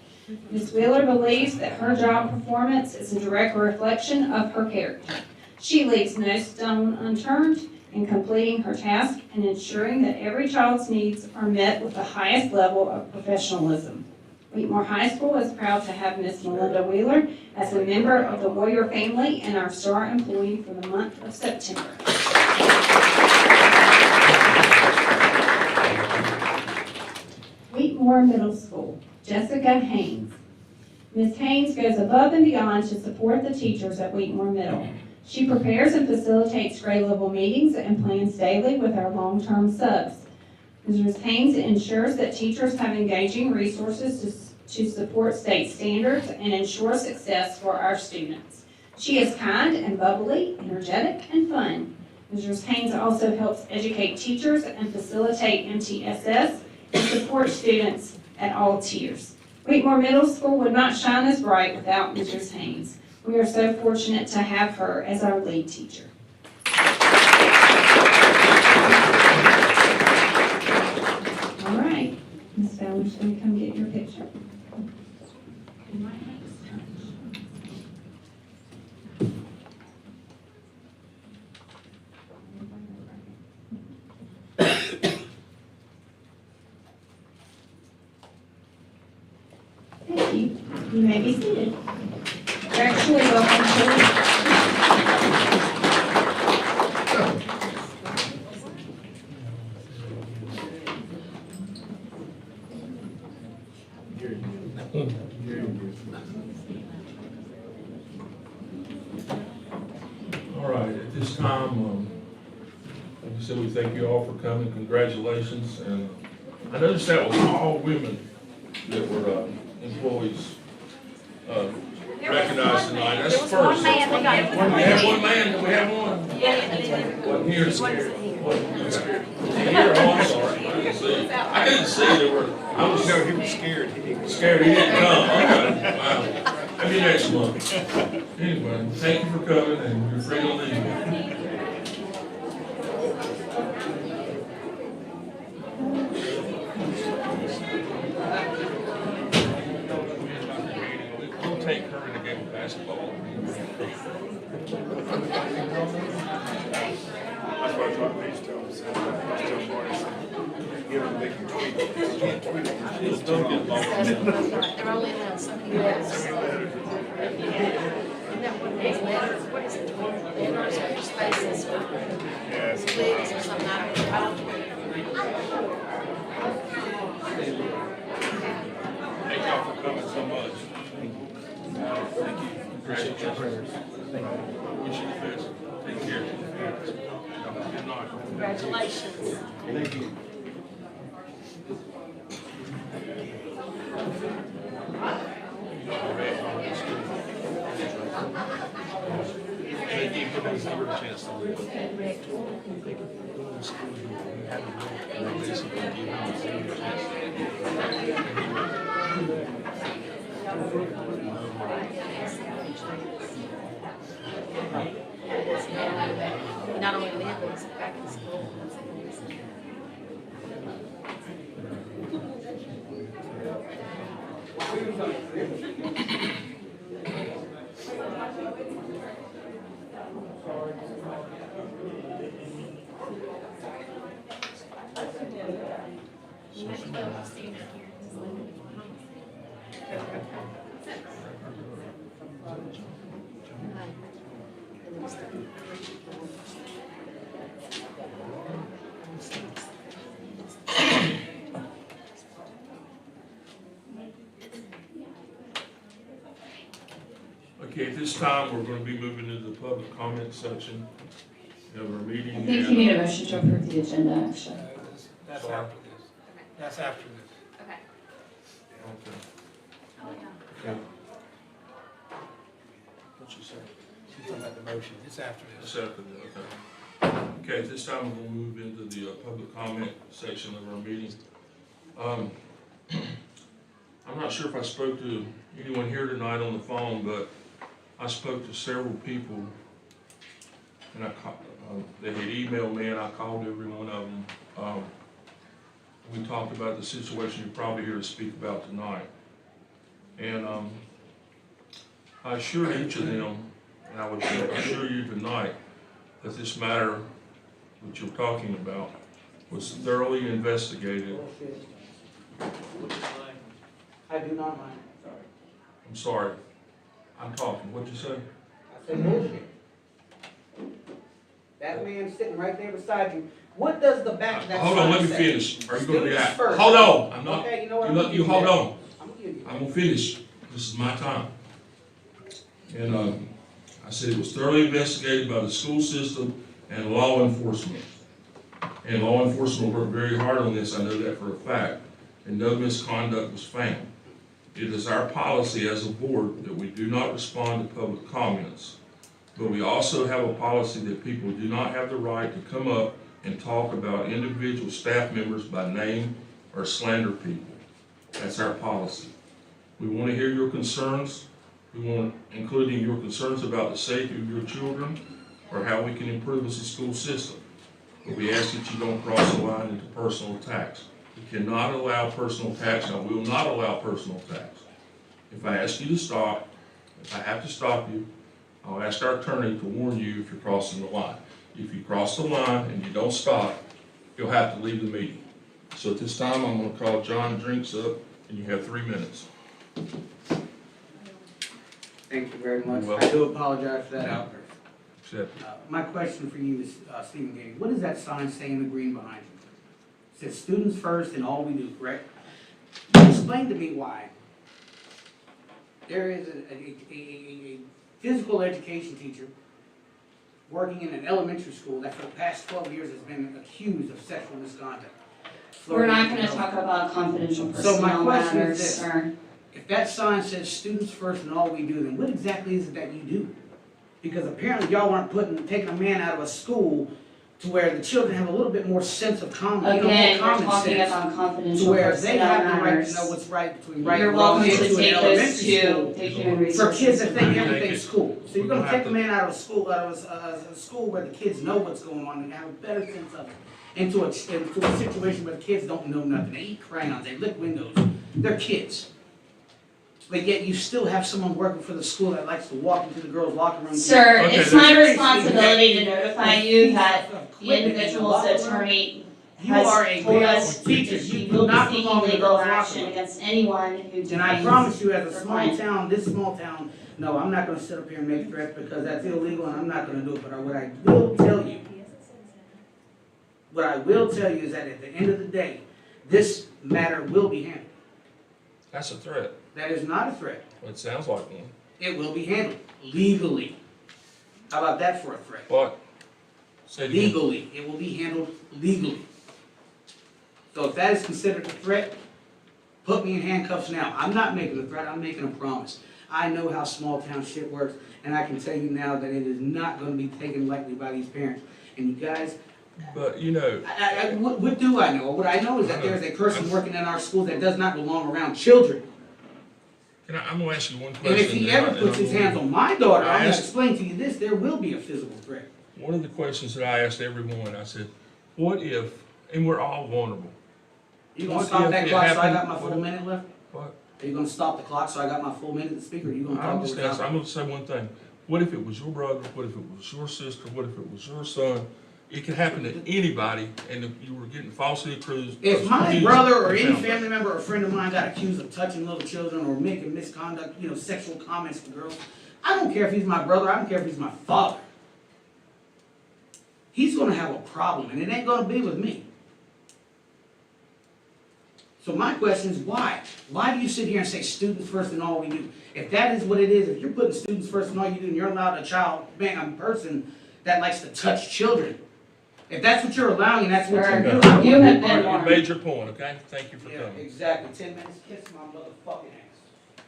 Ms. Wheeler believes that her job performance is a direct reflection of her character. She leaves no stone unturned in completing her task and ensuring that every child's needs are met with the highest level of professionalism. Wheatmore High School is proud to have Ms. Melinda Wheeler as a member of the Warrior family and our star employee for the month of September. Wheatmore Middle School, Jessica Haynes. Ms. Haynes goes above and beyond to support the teachers at Wheatmore Middle. She prepares and facilitates grade level meetings and plans daily with our long-term subs. Ms. Haynes ensures that teachers have engaging resources to support state standards and ensure success for our students. She is kind and bubbly, energetic, and fun. Ms. Haynes also helps educate teachers and facilitate MTSS and support students at all tiers. Wheatmore Middle School would not shine as bright without Mrs. Haynes. We are so fortunate to have her as our lead teacher. All right, Ms. Fowler's going to come get your picture. Thank you. You may be seated. You're actually welcome to. All right, at this time, like I said, we thank you all for coming, congratulations, and I noticed that was all women that were, employees, recognized tonight, that's the first. We have one man, we have one. Wasn't here scared. Wasn't scared. Here, oh, I'm sorry, I didn't see. I didn't see, there were, I was. No, he was scared. He didn't. Scared he didn't come, okay, wow. Maybe next month. Anyway, thank you for coming, and you're free to leave. We'll take her in a game of basketball. That's what I thought they used to tell us. I was telling Marty, give them, they can tweet. They can't tweet it. Don't get lost. They're only allowed so many letters. Isn't that what it is, letters, what is it, letters or spaces or Yes. clicks or something, I don't know. Thank y'all for coming so much. Thank you. Appreciate your prayers. Wish you the best. Take care. Good night. Congratulations. Thank you. Not only live, but it's back in school. Okay, at this time, we're going to be moving into the public comment section of our meeting. I think you need a motion to approve the agenda, actually. That's Sorry. after this. That's after this. Okay. Okay. Oh, What you say? She's talking about the motion. It's after this. Second, okay. Okay, at this time, we'll move into the public comment section of our meeting. I'm not sure if I spoke to anyone here tonight on the phone, but I spoke to several people, and they had emailed me, and I called every one of them. We talked about the situation you're probably here to speak about tonight. And I assured each of them, and I would assure you tonight, that this matter that you're talking about was thoroughly investigated. I do not mind, sorry. I'm sorry, I'm talking, what'd you say? I said bullshit. That man sitting right there beside you, what does the back of that sign say? Hold on, let me finish. Are you gonna Students react? first. Hold on, I'm not, Okay, you know what? you hold on. I'm gonna give you I'm gonna finish. This is my time. And I said it was thoroughly investigated by the school system and law enforcement. And law enforcement worked very hard on this, I know that for a fact, and no misconduct was found. It is our policy as a board that we do not respond to public comments, but we also have a policy that people do not have the right to come up and talk about individual staff members by name or slander people. That's our policy. We want to hear your concerns. We want, including your concerns about the safety of your children or how we can improve as a school system. But we ask that you don't cross the line into personal attacks. We cannot allow personal attacks, and I will not allow personal attacks. If I ask you to stop, if I have to stop you, I'll ask our attorney to warn you if you're crossing the line. If you cross the line and you don't stop, you'll have to leave the meeting. So at this time, I'm going to call John Drinks up, and you have 3 minutes. Thank you very much. You're welcome. I do apologize for that outburst. Accept. My question for you is, Stephen Gaines, what does that sign say in the green behind you? It says students first and all we do, correct? Explain to me why there is a physical education teacher working in an elementary school that for the past 12 years has been accused of sexual misconduct. We're not gonna talk about confidential So my personnel question is matters, this. sir. If that sign says students first and all we do, then what exactly is it that you do? Because apparently y'all aren't taking a man out of a school to where the children have a little bit more sense of common, Again, more we're common talking sense. about To confidential where they personnel have the right to matters. know what's right between right You're and wrong welcome into to an take elementary those to school. the human For resources. kids that think Take everything's it. school. So you're We're gonna gonna take have a man out of a school, a school where the kids know what's going on and have a better sense of it. Into a situation where the kids don't know nothing. They eat crayons, they lick windows. They're kids. But yet you still have someone working for the school that likes to walk into the girls' locker room. Sir, Okay, it's then- my responsibility to notify you that the Equipment in individual's locker room. attorney You are a has told male us teacher, that you she do will be not seeking belong in the legal girls' locker action room. against anyone who And I defames promise you, as a your small client. town, this small town, no, I'm not gonna sit up here and make threats because that's illegal and I'm not gonna do it, but what I will tell you, is that at the end of the day, this matter will be handled. That's a threat. That is not a threat. It sounds like one. It will be handled legally. How about that for a threat? What? Say it again. Legally, it will be handled legally. So if that is considered a threat, put me in handcuffs now. I'm not making a threat, I'm making a promise. I know how small town shit works, and I can tell you now that it is not gonna be taken lightly by these parents. And you guys, But, you know, what do I know? What I know is that there is a person working in our school that does not belong around children. I'm gonna ask you one And question. if he ever and puts I'm his gonna- hands on my daughter, I'm I gonna asked- explain to you this, there will be a physical threat. One of the questions that I asked everyone, I said, what if, and we're all vulnerable. You gonna What stop if that it clock so I happened- got my full what- minute left? What? Are you gonna stop the clock so I got my full minute to speak, or are you gonna I'm talk just over asking, I'm time? gonna say one thing. What if it was your brother? What if it was your sister? What if it was your son? It could happen to anybody, and if you were getting falsely accused. If my brother or any found out. family member or friend of mine got accused of touching little children or making misconduct, sexual comments to girls, I don't care if he's my brother, I don't care if he's my father. He's gonna have a problem, and it ain't gonna be with me. So my question is, why? Why do you sit here and say students first in all we do? If that is what it is, if you're putting students first in all you do, and you're allowed a person that likes to touch children, if that's what you're allowing and that's what you're doing, I You wanna have be been part of it. You warned. made your point, okay? Thank you for Yeah, coming. exactly. 10 minutes, kiss my motherfucking ass.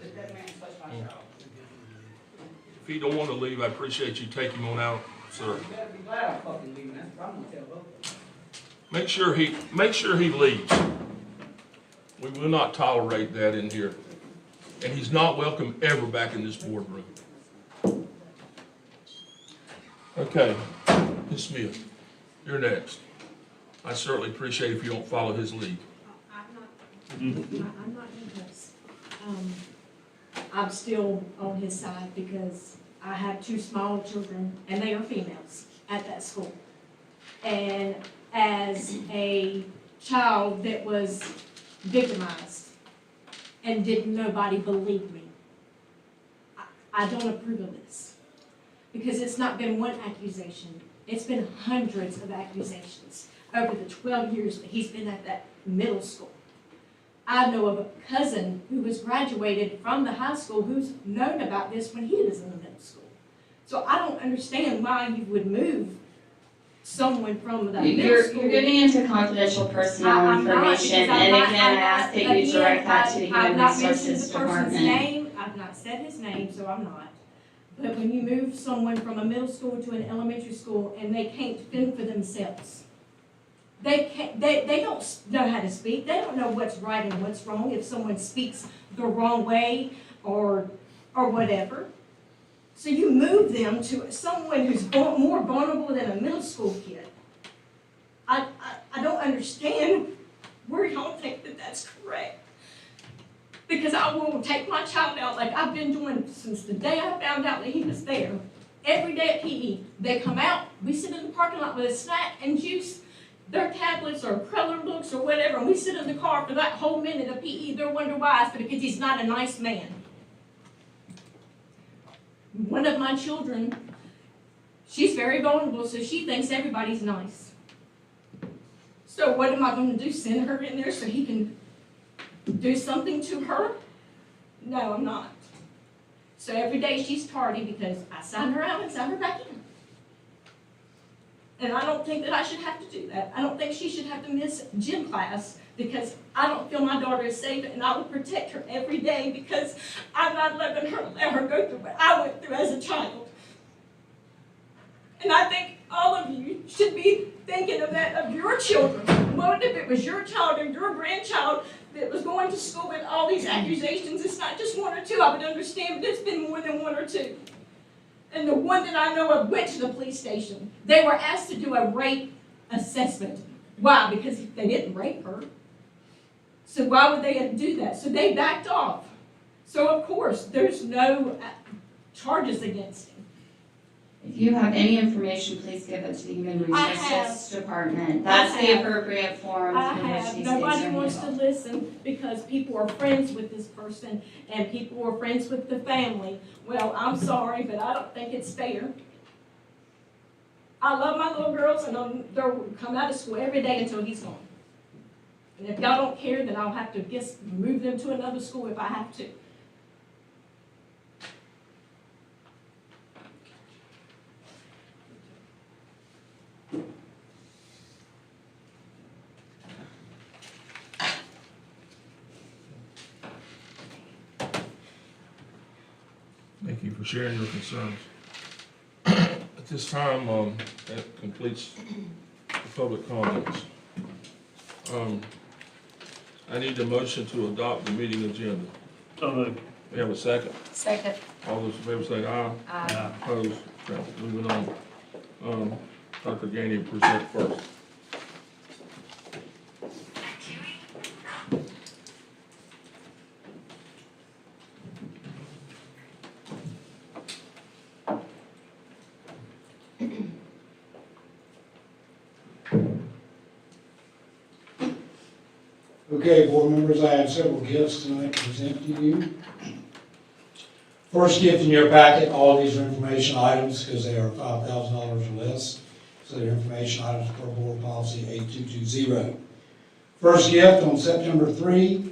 Let that man touch my child. If he don't wanna leave, I appreciate you taking him on out, sir. You better be glad I'm fucking leaving. That's what I'm gonna tell both of them. Make sure he leaves. We will not tolerate that in here. And he's not welcome ever back in this boardroom. Okay, Ms. Smith, you're next. I certainly appreciate if you don't follow his lead. I'm not in this. I'm still on his side because I have two small children and they are females at that school. And as a child that was victimized and nobody believed me, I don't approve of this. Because it's not been one accusation, it's been hundreds of accusations over the 12 years that he's been at that middle school. I know of a cousin who was graduated from the high school who's known about this when he was in the middle school. So I don't understand why you would move someone from the middle school. You're getting into confidential personnel I'm not, information, because I'm and not- again, I'm I ask not- that you again, direct that to the I've Human not mentioned Resources the person's Department. name, I've not said his name, so I'm not. But when you move someone from a middle school to an elementary school and they can't fend for themselves, they don't know how to speak, they don't know what's right and what's wrong if someone speaks the wrong way or whatever. So you move them to someone who's more vulnerable than a middle school kid. I don't understand where y'all think that that's correct. Because I will take my child out like I've been doing since the day I found out that he was there. Every day at PE, they come out, we sit in the parking lot with a snack and juice, their tablets or colored books or whatever, and we sit in the car for that whole minute of PE. They're wondering why. It's because he's not a nice man. One of my children, she's very vulnerable, so she thinks everybody's nice. So what am I going to do, send her in there so he can do something to her? No, I'm not. So every day she's tardy because I sign her out and sign her back in. And I don't think that I should have to do that. I don't think she should have to miss gym class because I don't feel my daughter is safe, and I will protect her every day because I'm not let her go through what I went through as a child. And I think all of you should be thinking of that, of your children. What if it was your child or your grandchild that was going to school with all these accusations? It's not just one or two, I would understand, but it's been more than one or two. And the one that I know of went to the police station. They were asked to do a rape assessment. Why? Because they didn't rape her. So why would they do that? So they backed off. So of course, there's no charges against him. If you have any information, please give it to the Human I Resources have. Department. I That's the have. appropriate forum I through which have, these things nobody are wants to handled. listen because people are friends with this person and people are friends with the family. Well, I'm sorry, but I don't think it's fair. I love my little girls and they'll come out of school every day until he's gone. And if y'all don't care, then I'll have to just move them to another school if I have to. Thank you for sharing your concerns. At this time, that completes the public comments. I need a motion to adopt the meeting agenda. So moved. We have a second. Second. All those in favor say aye. Aye. Opposed? Okay, moving on. Dr. Gainey, present first. Okay, board members, I have several gifts tonight to present to you. First gift in your packet, all these are information items because they are $5,000 or less. So they're information items per board policy 8220. First gift on September 3,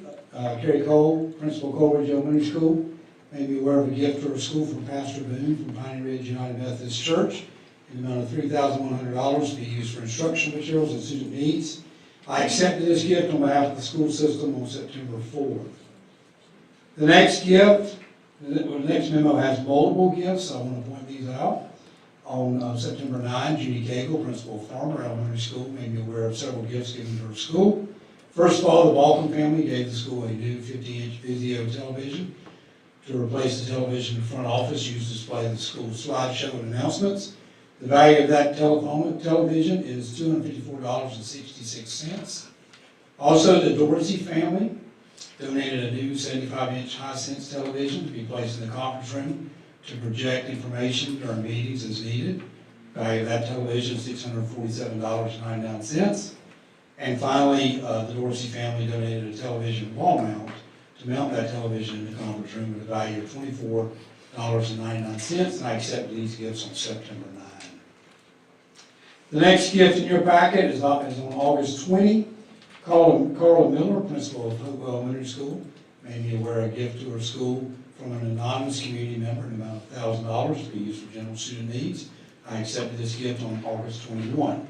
Carrie Cole, Principal Coleridge Elementary School, made me aware of a gift to her school from Pastor Boone from Piney Ridge United Methodist Church in the amount of $3,100 to be used for instructional materials and student needs. I accepted this gift on behalf of the school system on September 4th. The next gift, the next memo has multiple gifts. I want to point these out. On September 9, Judy Cagle, Principal of Farmer Elementary School, made me aware of several gifts given to her school. First of all, the Balkan family gave the school a new 50-inch Vizio television to replace the television in the front office used to display the school's slideshow and announcements. The value of that television is $254.66. Also, the Dorsey family donated a new 75-inch Hisense television to be placed in the conference room to project information during meetings as needed. The value of that television is $647.99. And finally, the Dorsey family donated a television wall mount to mount that television in the conference room with a value of $24.99, and I accepted these gifts on September 9. The next gift in your packet is on August 20. Carla Miller, Principal of Hope Elementary School, made me aware of a gift to her school from an anonymous community member in the amount of $1,000 to be used for general student needs. I accepted this gift on August 21.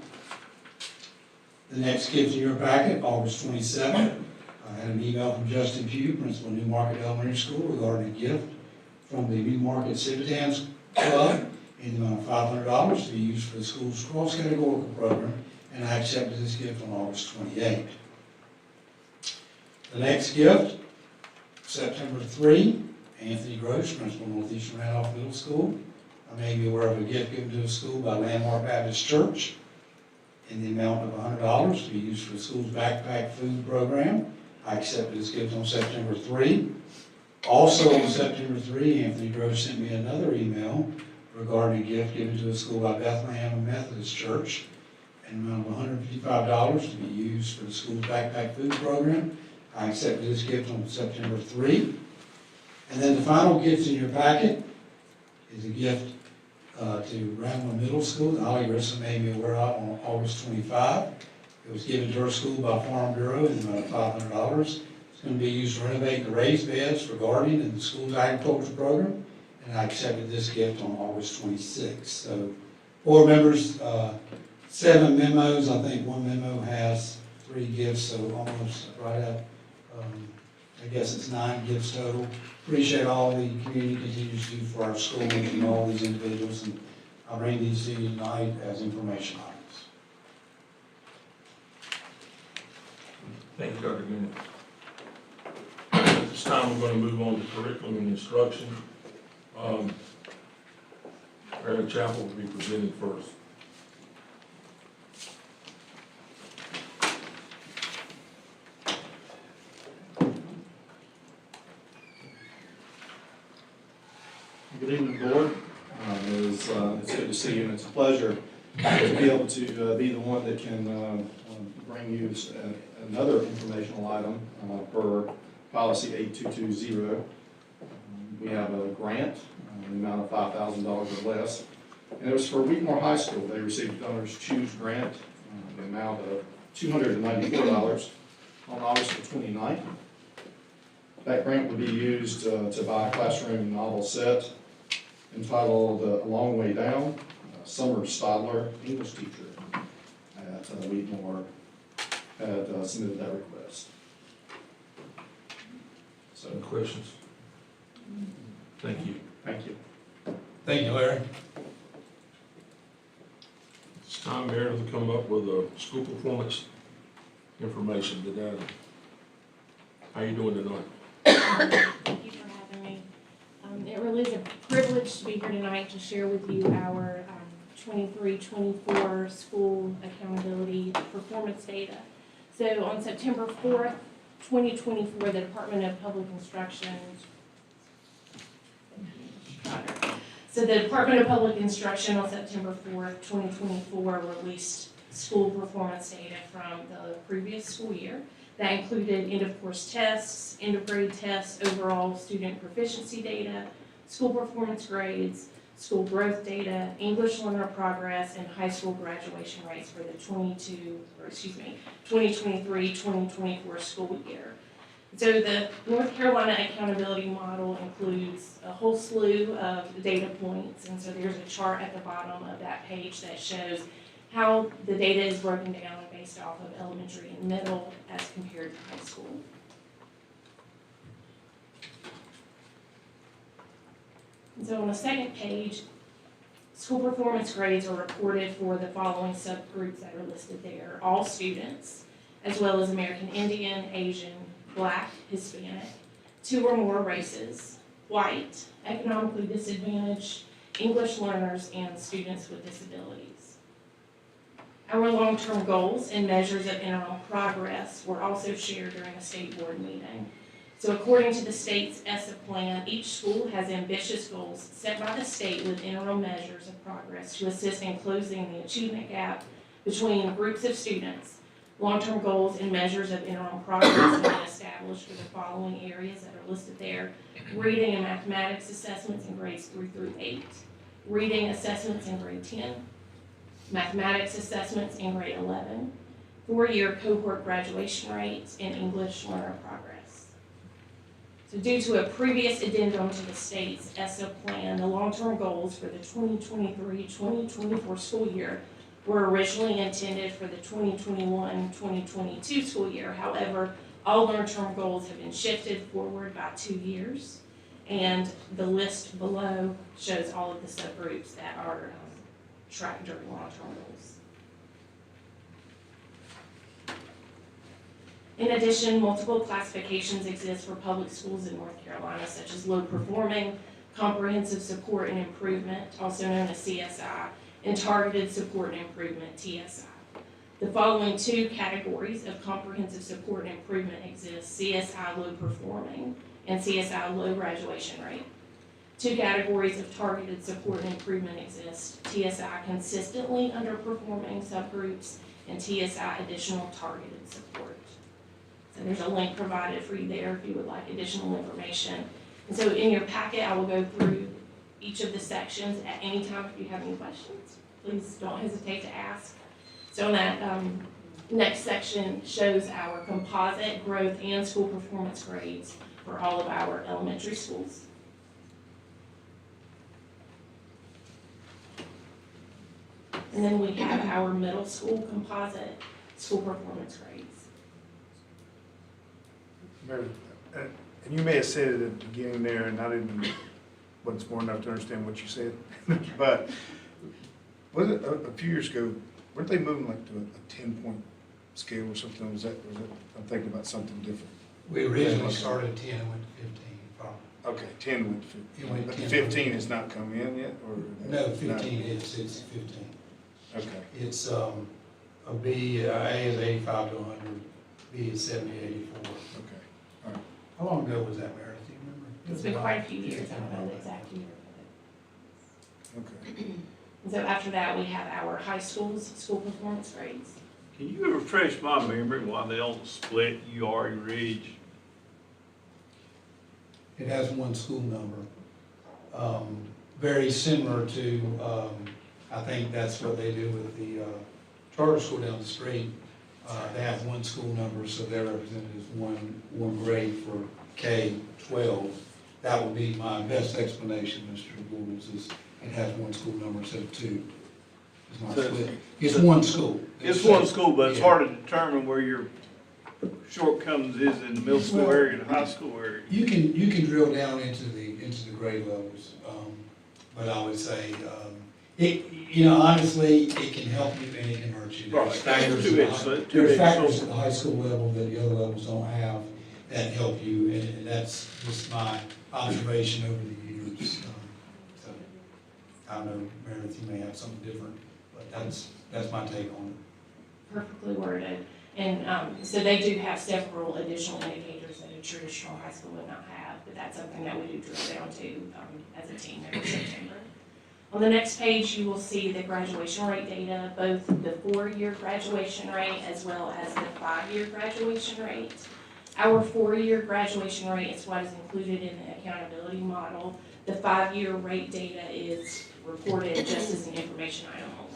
The next gift in your packet, August 27. I had an email from Justin Pugh, Principal of New Market Elementary School, regarding a gift from the New Market Civitans Club in the amount of $500 to be used for the school's cross-categorical program, and I accepted this gift on August 28. The next gift, September 3, Anthony Gross, Principal Northeastern Randolph Middle School. I made me aware of a gift given to the school by Landmark Baptist Church in the amount of $100 to be used for the school's backpack food program. I accepted this gift on September 3. Also on September 3, Anthony Gross sent me another email regarding a gift given to the school by Bethlehem Methodist Church in the amount of $155 to be used for the school's backpack food program. I accepted this gift on September 3. And then the final gift in your packet is a gift to Ramblin Middle School that Holly Grissom made me aware of on August 25. It was given to her school by Farm Bureau in the amount of $500. It's going to be used to renovate the raised beds for gardening in the school's agriculture program. and I accepted this gift on August 26th. So, board members, 7 memos. I think one memo has 3 gifts, so almost right up, I guess it's 9 gifts total. Appreciate all the community continues to do for our school and all these individuals, and I bring these to you tonight as information items. Thank you, Dr. Bennett. At this time, we're going to move on to curriculum and instruction. Eric Chapel will be presented first. Good evening, board. It's good to see you, and it's a pleasure to be able to be the one that can bring you another informational item per policy 8220. We have a grant, in the amount of $5,000 or less, and it was for Wheatmore High School. They received Donors Choose Grant, the amount of $294 on August the 29th. That grant would be used to buy a classroom novel set entitled A Long Way Down. Summer Stadler, English teacher at Wheatmore, had submitted that request. So, Any questions? Thank you. thank you. Thank you, Larry. It's time, Meredith, to come up with a school performance information, the data. How you doing tonight? Thank you for having me. It really is a privilege to be here tonight to share with you our 23-24 school accountability performance data. So on September 4th, 2024, the Department of Public Instruction, So the Department of Public Instruction on September 4th, 2024 released school performance data from the previous school year. That included end-of-course tests, end-of-grade tests, overall student proficiency data, school performance grades, school growth data, English learner progress, and high school graduation rates for the 2023-2024 school year. So the North Carolina accountability model includes a whole slew of data points, and so there's a chart at the bottom of that page that shows how the data is broken down based off of elementary and middle as compared to high school. And so on the second page, school performance grades are reported for the following subgroups that are listed there: all students, as well as American Indian, Asian, Black, Hispanic, 2 or more races, white, economically disadvantaged, English learners, and students with disabilities. Our long-term goals and measures of interim progress were also shared during a state board meeting. So according to the state's ESSA plan, each school has ambitious goals set by the state with interim measures of progress to assist in closing the achievement gap between groups of students. Long-term goals and measures of interim progress have been established for the following areas that are listed there: reading and mathematics assessments in grades 3 through 8, reading assessments in grade 10, mathematics assessments in grade 11, 4-year cohort graduation rates, and English learner progress. So due to a previous addendum to the state's ESSA plan, the long-term goals for the 2023-2024 school year were originally intended for the 2021-2022 school year. However, all long-term goals have been shifted forward by 2 years, and the list below shows all of the subgroups that are tracked during long-term goals. In addition, multiple classifications exist for public schools in North Carolina, such as low performing, comprehensive support and improvement, also known as CSI, and targeted support and improvement, TSI. The following 2 categories of comprehensive support and improvement exist: CSI low performing and CSI low graduation rate. 2 categories of targeted support and improvement exist: TSI consistently underperforming subgroups and TSI additional targeted support. So there's a link provided for you there if you would like additional information. And so in your packet, I will go through each of the sections at any time. If you have any questions, please don't hesitate to ask. So that next section shows our composite growth and school performance grades for all of our elementary schools. And then we have our middle school composite school performance grades. Mary, and you may have said it at the beginning there, and I wasn't smart enough to understand what you said, but was it a few years ago, weren't they moving like to a 10-point scale or something? Was that, I'm thinking about something different. We originally started at 10 and went to 15, probably. Okay, 10 went to It went 15. 10. 15 has not come in yet, or? No, 15 is, it's 15. Okay, It's, a B, A is 85 to 100, B is 70 to 84. okay. How long ago was that, Meredith? Do you remember? It's been quite a few years, I don't know the exact year. Okay. And so after that, we have our high schools, school performance grades. Can you refresh my memory why they don't split UR Ridge? It has one school number. Very similar to, I think that's what they do with the charter school down the street. They have one school number, so they're represented as one grade for K-12. That would be my best explanation, Mr. Gould, is it has one school number instead of two. It's not So- split. It's one school. It's one school, but it's Yeah. hard to determine where your shortcomings is in the middle school Well, area and the high school area. You can drill down into the grade levels, but I would say, honestly, it can help you and it can hurt you. Right. There's factors Two at edged- the- two there's edged factors sword. at the high school level that the other levels don't have that help you, and that's just my observation over the years. So, I know, Meredith, you may have something different, but that's my take on it. Perfectly worded. And so they do have several additional indicators that a traditional high school would not have, but that's something that we do drill down to as a team every September. On the next page, you will see the graduation rate data, both the 4-year graduation rate as well as the 5-year graduation rate. Our 4-year graduation rate is what is included in the accountability model. The 5-year rate data is reported just as an information item only.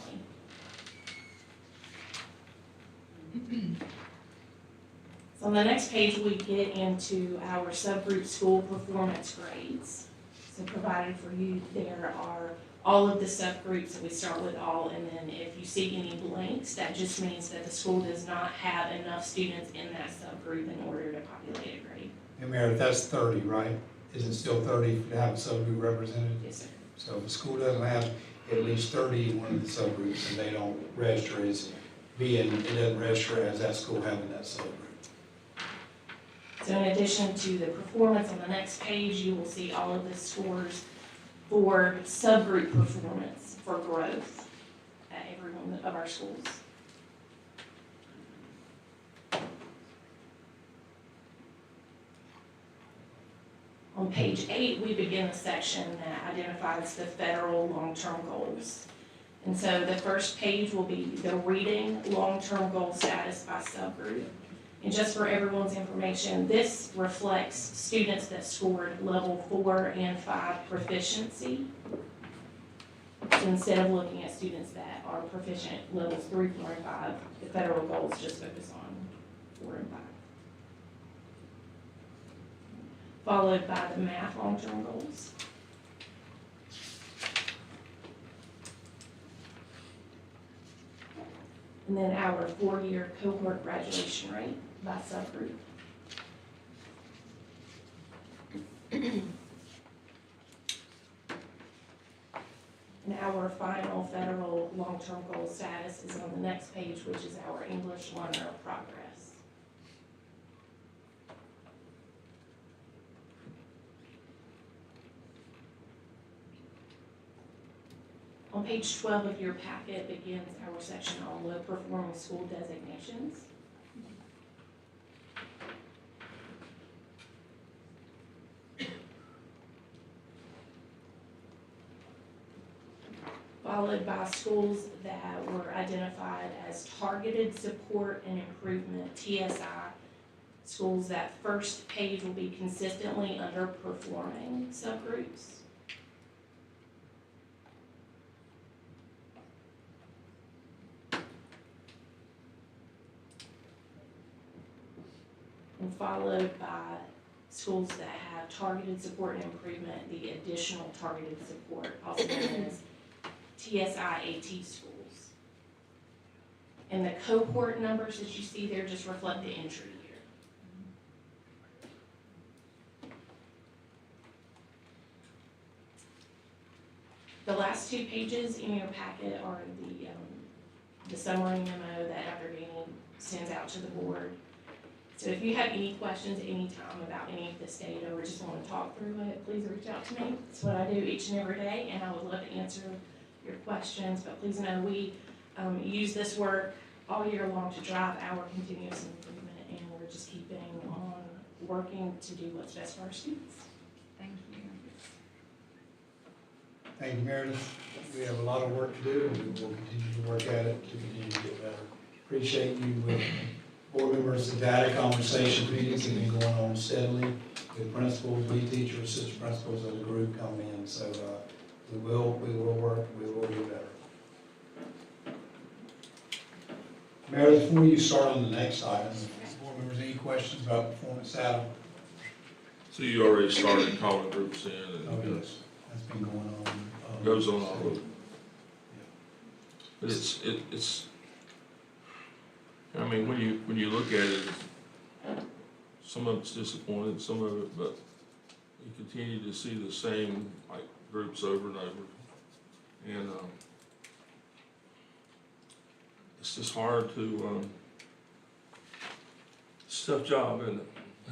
So on the next page, we get into our subgroup school performance grades. So provided for you, there are all of the subgroups, and we start with all, and then if you see any blanks, that just means that the school does not have enough students in that subgroup in order to populate a grade. And Meredith, that's 30, right? Is it still 30 to have a subgroup represented? Yes, sir. So if the school doesn't have at least 30 in one of the subgroups, and they don't register as it doesn't register as that school having that subgroup. So in addition to the performance, on the next page, you will see all of the scores for subgroup performance for growth at every one of our schools. On page 8, we begin the section that identifies the federal long-term goals. And so the first page will be the reading long-term goal status by subgroup. And just for everyone's information, this reflects students that scored level 4 and 5 proficiency. So instead of looking at students that are proficient levels 3, 4, and 5, the federal goals just focus on 4 and 5. Followed by the math long-term goals. And then our 4-year cohort graduation rate by subgroup. And our final federal long-term goal status is on the next page, which is our English learner progress. On page 12 of your packet begins our section on low-performing school designations. Followed by schools that were identified as targeted support and improvement, TSI. Schools, that first page will be consistently underperforming subgroups. And followed by schools that have targeted support and improvement, the additional targeted support, also known as TSI-AT schools. And the cohort numbers that you see there just reflect the entry year. The last 2 pages in your packet are the summary memo that Dr. Gainey sends out to the board. So if you have any questions at any time about any of this data or just want to talk through it, please reach out to me. It's what I do each and every day, and I would love to answer your questions. But please know we use this work all year long to drive our continuous improvement, and we're just keeping on working to do what's best for our students. Thank you. Thank you, Meredith. We have a lot of work to do, and we will continue to work at it to continue to get better. Appreciate you, board members. The data conversation meetings have been going on steadily with principals, lead teachers, assistant principals as a group coming in. So we will work, we will do better. Meredith, before you start on the next item, board members, any questions about performance data? So you already started calling groups in Oh, and yes, that's been going on. goes on all over. But it's, I mean, when you look at it, some of it's disappointing, some of it, but you continue to see the same, like, groups over and over. And, it's just hard to, it's a tough job, isn't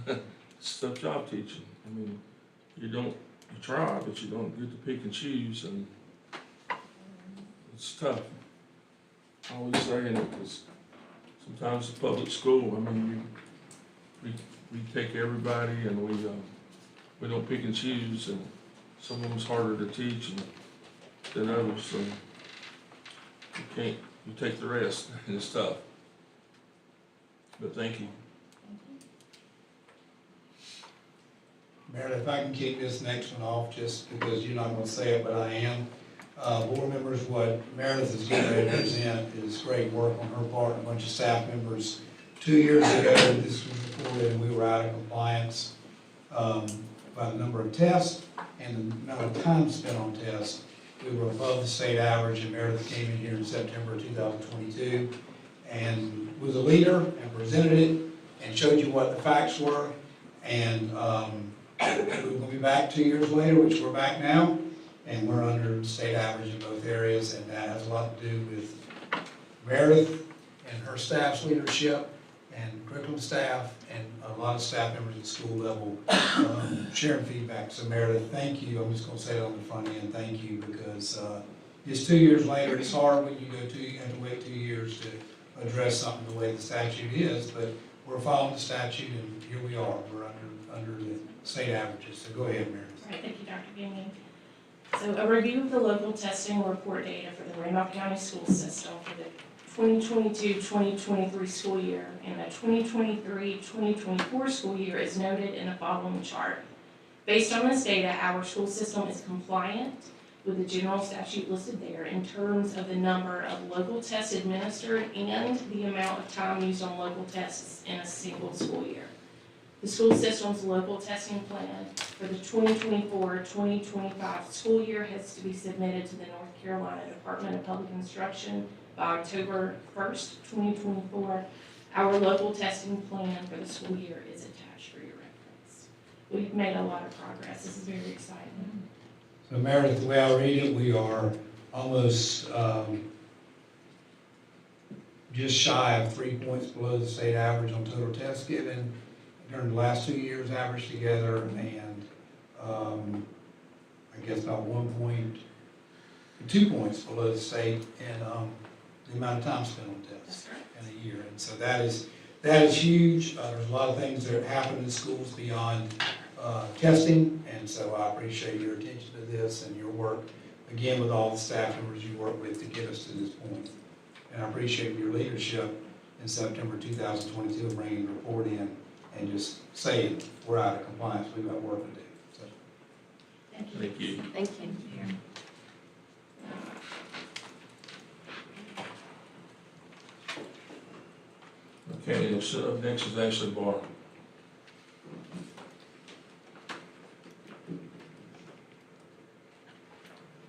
it? It's a tough job teaching. I mean, you try, but you don't get to pick and choose, and it's tough. I always saying it, because sometimes the public school, I mean, we take everybody and we don't pick and choose, and some of them's harder to teach than others, so you take the rest, and it's tough. But thank you. Meredith, if I can kick this next one off, just because you're not gonna say it, but I am. Board members, what Meredith is getting ready to present is great work on her part, and a bunch of staff members. 2 years ago, this was reported, and we were out of compliance by the number of tests and the amount of time spent on tests. We were above the state average, and Meredith came in here in September 2022 and was a leader and presented it and showed you what the facts were. And we're gonna be back 2 years later, which we're back now, and we're under the state average in both areas, and that has a lot to do with Meredith and her staff's leadership and curriculum staff and a lot of staff members at school level sharing feedback. So Meredith, thank you. I'm just gonna say it on the front end, thank you, because it's 2 years later. It's hard when you have to wait 2 years to address something the way the statute is, but we're following the statute, and here we are. We're under the state averages. So go ahead, Meredith. All right, thank you, Dr. Gainey. So a review of the local testing report data for the Randolph County school system for the 2022-2023 school year and the 2023-2024 school year is noted in the following chart. Based on this data, our school system is compliant with the general statute listed there in terms of the number of local tests administered and the amount of time used on local tests in a single school year. The school system's local testing plan for the 2024-2025 school year has to be submitted to the North Carolina Department of Public Instruction by October 1st, 2024. Our local testing plan for the school year is attached for your reference. We've made a lot of progress. This is very exciting. So Meredith, the way I read it, we are almost just shy of 3 points below the state average on total tests given during the last 2 years averaged together, and I guess about 2 points below the state in the amount of time spent on tests in a year. And so that is huge. There's a lot of things that happen in schools beyond testing, and so I appreciate your attention to this and your work, again, with all the staff members you work with to get us to this point. And I appreciate your leadership in September 2022 of bringing the report in and just saying, we're out of compliance, we've got work to do. So. Thank you. Thank you. Thank you. Okay, so up next is Ashley Barr.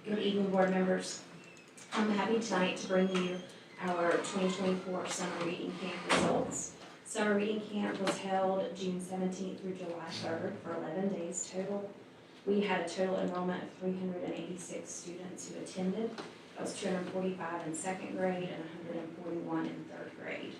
Good evening, board members. I'm happy tonight to bring you our 2024 summer reading camp results. Summer reading camp was held June 17th through July 3rd for 11 days total. We had a total enrollment of 386 students who attended. That was 245 in second grade and 141 in third grade.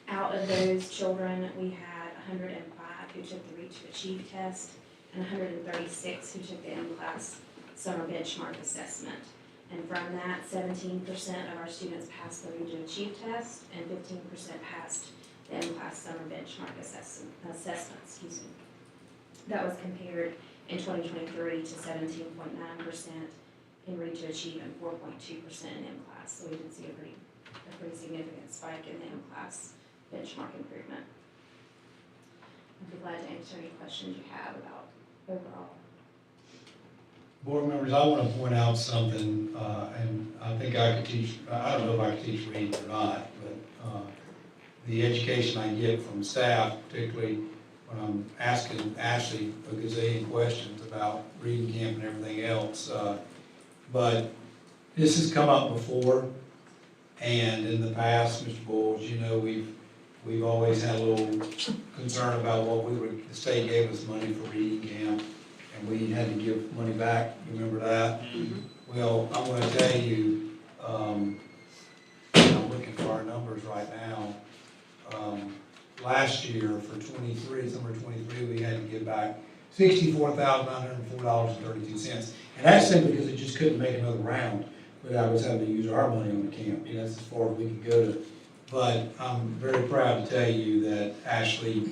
Out of those children, we had 105 who took the Read to Achieve test and 136 who took the M-Class summer benchmark assessment. And from that, 17% of our students passed the Read to Achieve test and 15% passed the M-Class summer benchmark assessment. That was compared in 2023 to 17.9% in Read to Achieve and 4.2% in M-Class. So we did see a pretty significant spike in the M-Class benchmark improvement. I'd be glad to answer any questions you have about overall. Board members, I want to point out something, and I think I could teach, I don't know if I could teach reading or not, but the education I get from staff, particularly when I'm asking Ashley a gazillion questions about reading camp and everything else, but this has come up before, and in the past, Mr. Bowles, you know, we've always had a little concern about what the state gave us money for reading camp, and we had to give money back. You remember that? Mm-hmm. Well, I'm going to tell you, I'm looking for our numbers right now. Last year for summer 23, we had to give back $64,904.32. And that's simply because it just couldn't make another round without us having to use our money on the camp. You know, that's as far as we could go to. But I'm very proud to tell you that Ashley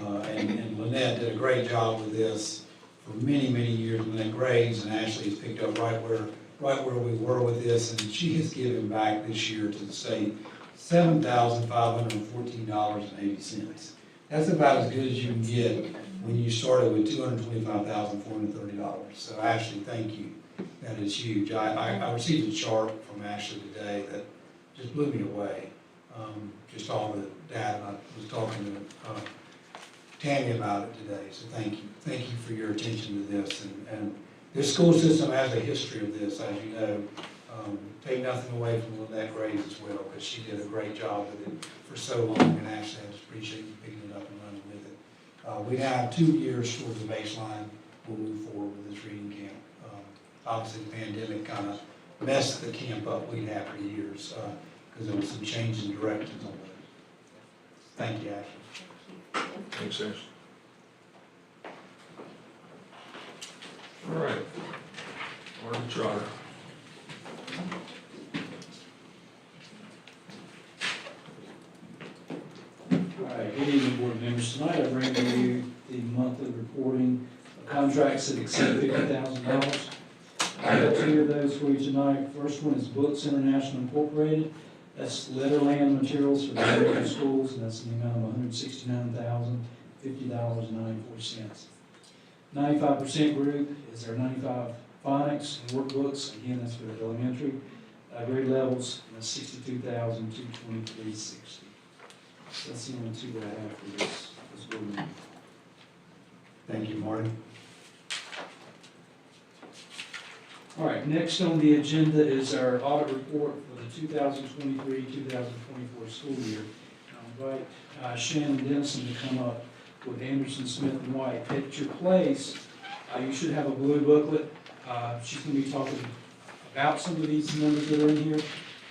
and Lynette did a great job with this for many, many years. Lynette Graves and Ashley has picked up right where we were with this, and she has given back this year to the state $7,514.80. That's about as good as you can get when you started with $225,430. So Ashley, thank you. That is huge. I received a chart from Ashley today that just blew me away. Just all the data. I was talking to Tammy about it today, so thank you. Thank you for your attention to this. And this school system has a history of this, as you know. Take nothing away from Lynette Graves as well, because she did a great job with it for so long, and Ashley, I just appreciate you picking it up and running with it. We have 2 years towards the baseline. We'll move forward with this reading camp. Obviously, the pandemic kind of messed the camp up we'd had for years, because there was some change in directions on it. Thank you, Ashley. Thanks, Ashley. All right. Marty Trotter. All right, good evening, board members. Tonight I bring to you the monthly reporting of contracts that exceed $50,000. I have 2 of those for you tonight. First one is Books International Incorporated. That's Letterland materials for the elementary schools, and that's in the amount of $169,050.94. 95% group is our 95 phonics and workbooks. Again, that's for the elementary grade levels, and that's $62,223.60. That's the only 2 that I have for this board meeting. Thank you, Marty. All right, next on the agenda is our audit report for the 2023-2024 school year. I'll invite Shannon Dennison to come up with Anderson, Smith, and White. At your place, you should have a blue booklet. She's going to be talking about some of these numbers that are in here,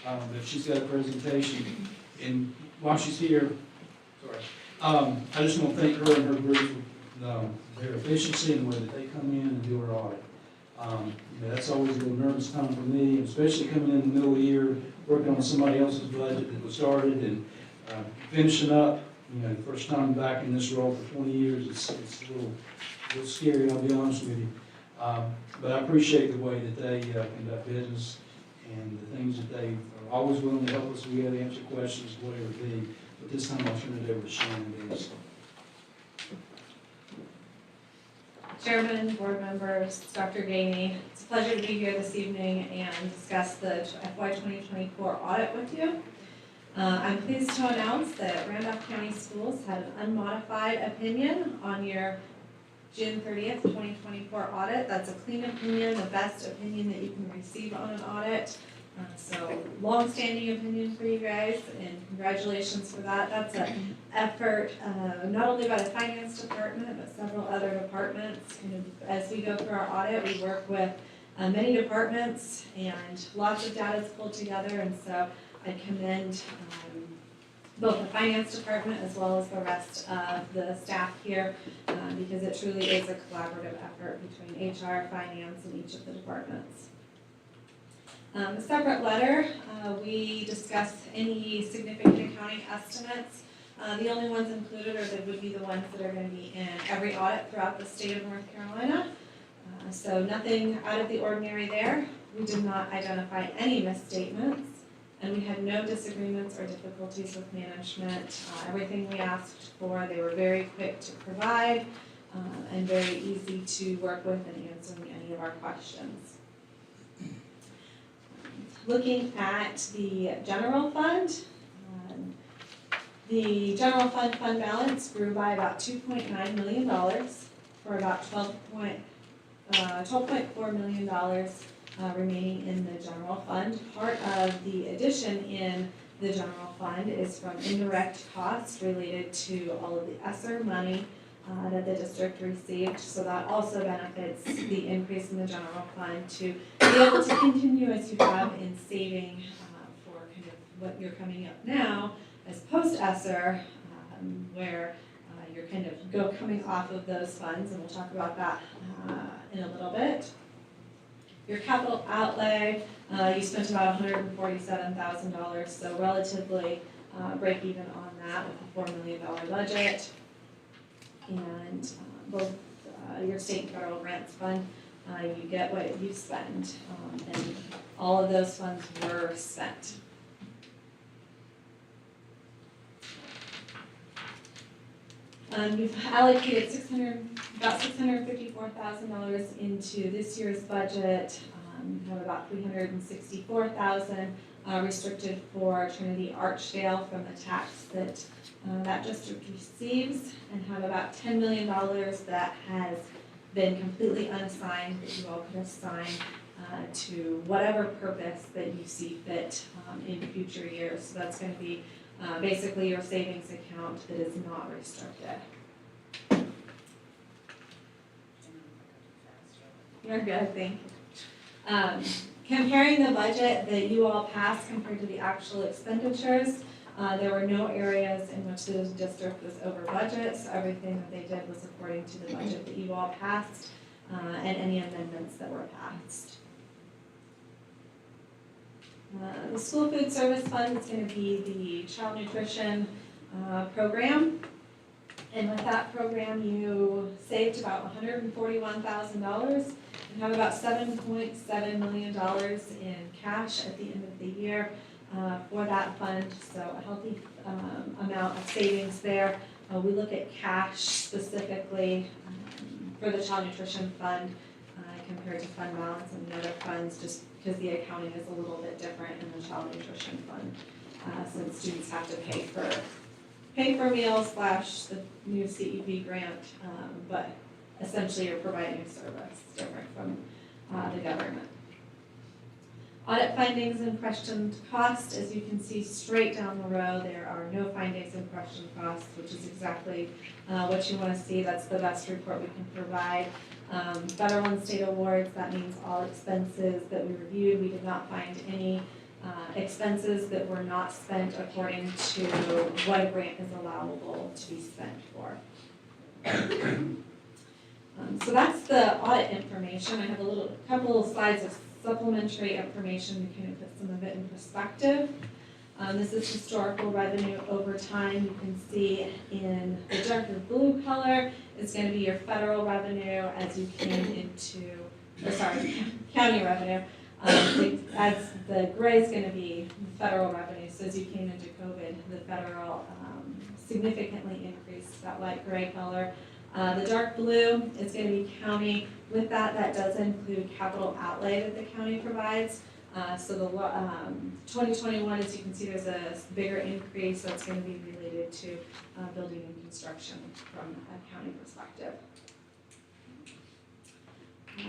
but she's got a presentation. And while she's here, I just want to thank her and her group for their efficiency and the way that they come in and do our audit. That's always a little nervous time for me, especially coming in the middle of the year, working on somebody else's budget that was started and finishing up. The first time back in this role for 20 years, it's a little scary, I'll be honest with you. But I appreciate the way that they conduct business and the things that they are always willing to help us with, answer questions, whatever it be. But this time I'll turn it over to Shannon Dennison. Chairman, board members, Dr. Gainey, it's a pleasure to be here this evening and discuss the FY 2024 audit with you. I'm pleased to announce that Randolph County Schools had an unmodified opinion on your June 30th, 2024 audit. That's a clean opinion, the best opinion that you can receive on an audit. So long-standing opinion for you guys, and congratulations for that. That's an effort, not only by the finance department, but several other departments. And as we go through our audit, we work with many departments, and lots of data is pulled together, and so I commend both the finance department as well as the rest of the staff here, because it truly is a collaborative effort between HR, finance, and each of the departments. A separate letter, we discuss any significant accounting estimates. The only ones included would be the ones that are going to be in every audit throughout the state of North Carolina. So nothing out of the ordinary there. We did not identify any misstatements, and we had no disagreements or difficulties with management. Everything we asked for, they were very quick to provide, and very easy to work with in answering any of our questions. Looking at the general fund, the general fund balance grew by about $2.9 million for about $12.4 million remaining in the general fund. Part of the addition in the general fund is from indirect costs related to all of the ESSER money that the district received. So that also benefits the increase in the general fund to be able to continue as you have in saving for kind of what you're coming up now as post-ESSER, where you're kind of coming off of those funds, and we'll talk about that in a little bit. Your capital outlay, you spent about $147,000, so relatively break even on that with a $4 million budget. And both your state and federal grants fund, you get what you spend, and all of those funds were spent. You've allocated about $654,000 into this year's budget. You have about $364,000 restricted for Trinity Archdale from the tax that that district receives, and have about $10 million that has been completely unassigned that you all could assign to whatever purpose that you see fit in future years. So that's going to be basically your savings account that is not restricted. You're good, thank you. Comparing the budget that you all passed compared to the actual expenditures, there were no areas in which the district was over budget, so everything that they did was according to the budget that you all passed, and any amendments that were passed. The school food service fund is going to be the child nutrition program. And with that program, you saved about $141,000 and have about $7.7 million in cash at the end of the year for that fund. So a healthy amount of savings there. We look at cash specifically for the child nutrition fund compared to fund balance and the other funds, just because the accounting is a little bit different in the child nutrition fund, since students have to pay for meals / the new CEP grant, but essentially you're providing a service different from the government. Audit findings and questioned cost, as you can see straight down the row, there are no findings and questioned costs, which is exactly what you want to see. That's the best report we can provide. Federal and state awards, that means all expenses that we reviewed. We did not find any expenses that were not spent according to what a grant is allowable to be spent for. So that's the audit information. I have a couple of slides of supplementary information to kind of put some of it in perspective. This is historical revenue over time. You can see in the darker blue color is going to be your federal revenue as you came into, county revenue. As the gray is going to be federal revenue. So as you came into COVID, the federal significantly increased, that light gray color. The dark blue is going to be county. With that, that does include capital outlay that the county provides. So the 2021, as you can see, there's a bigger increase that's going to be related to building and construction from a county perspective.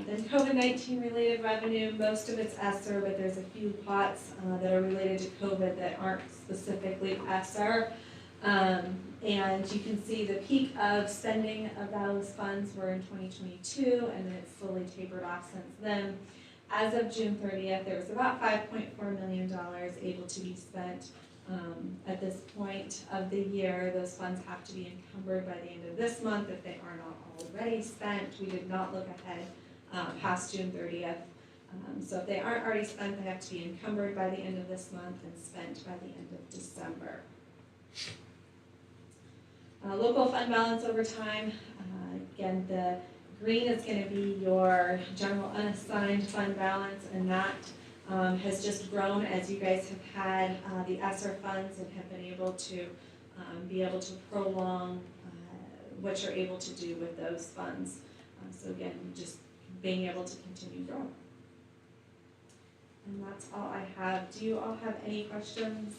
Then COVID-19 related revenue, most of it's ESSER, but there's a few pots that are related to COVID that aren't specifically ESSER. And you can see the peak of spending of those funds were in 2022, and then it's slowly tapered off since then. As of June 30th, there was about $5.4 million able to be spent. At this point of the year, those funds have to be encumbered by the end of this month if they are not already spent. We did not look ahead past June 30th. So if they aren't already spent, they have to be encumbered by the end of this month and spent by the end of December. Local fund balance over time, again, the green is going to be your general unassigned fund balance, and that has just grown as you guys have had the ESSER funds and have been able to prolong what you're able to do with those funds. So again, just being able to continue growing. And that's all I have. Do you all have any questions?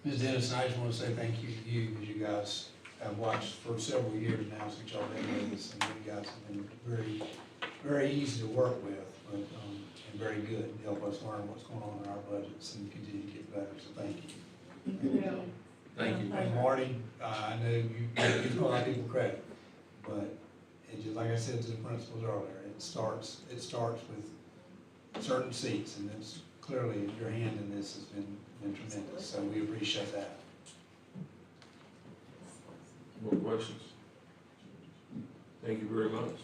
Ms. Dennis, I just want to say thank you to you, because you guys have watched for several years now since y'all been with us, and you guys have been very, very easy to work with, but, and very good to help us learn what's going on in our budgets and continue to get better, so thank you. Thank you. And Marty, I know you give a lot of people credit, but it just, like I said to the principals earlier, it starts with certain seats, and it's clearly your hand in this has been tremendous, so we appreciate that. More questions? Thank you very much.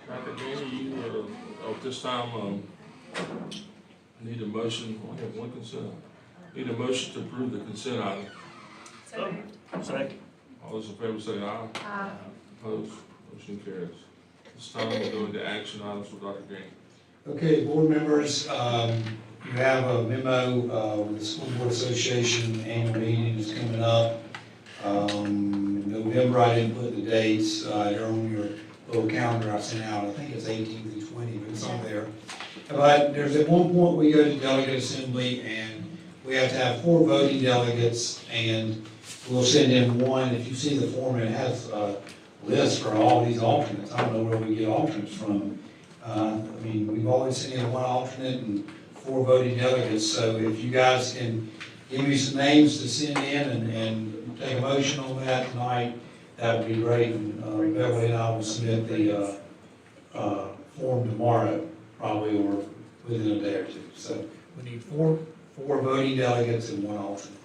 Dr. Danny, you, at this time, I need a motion, I have one consent. Need a motion to approve the consent item. So moved. Second. All those in favor say aye. Aye. Opposed? Motion carries. This time we'll go into action items with Dr. Gaines. Okay, board members, you have a memo with the School Board Association annual meeting is coming up. In November, I didn't put the dates, they're on your little calendar I sent out. I think it's 18 through 20, but it's on there. But there's at one point we go to delegate assembly, and we have to have 4 voting delegates, and we'll send in one. If you see the form, it has a list for all these alternates. I don't know where we get alternates from. I mean, we've always sent in 1 alternate and 4 voting delegates, so if you guys can give me some names to send in and take a motion on that tonight, that would be great. And Beverly and I will submit the form tomorrow, probably, or within a day or two. So we need 4 voting delegates and 1 alternate.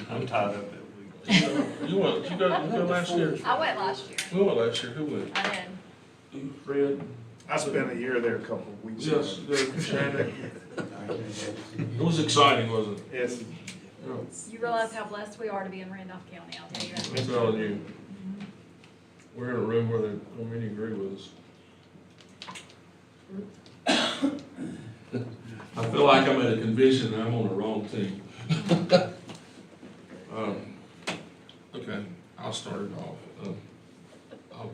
I'm tied up that week. You go last year? I went last year. Who went last year? Who went? I did. You, Fred? I spent a year there a couple of weeks ago. Yes, Shannon. It was exciting, wasn't it? Yes. Yeah. You realize how blessed we are to be in Randolph County, I'll tell you that. I'm telling you. We're in a room where they don't many agree with us. I feel like I'm at a convention and I'm on the wrong team. Okay, I'll start it off. I'll go.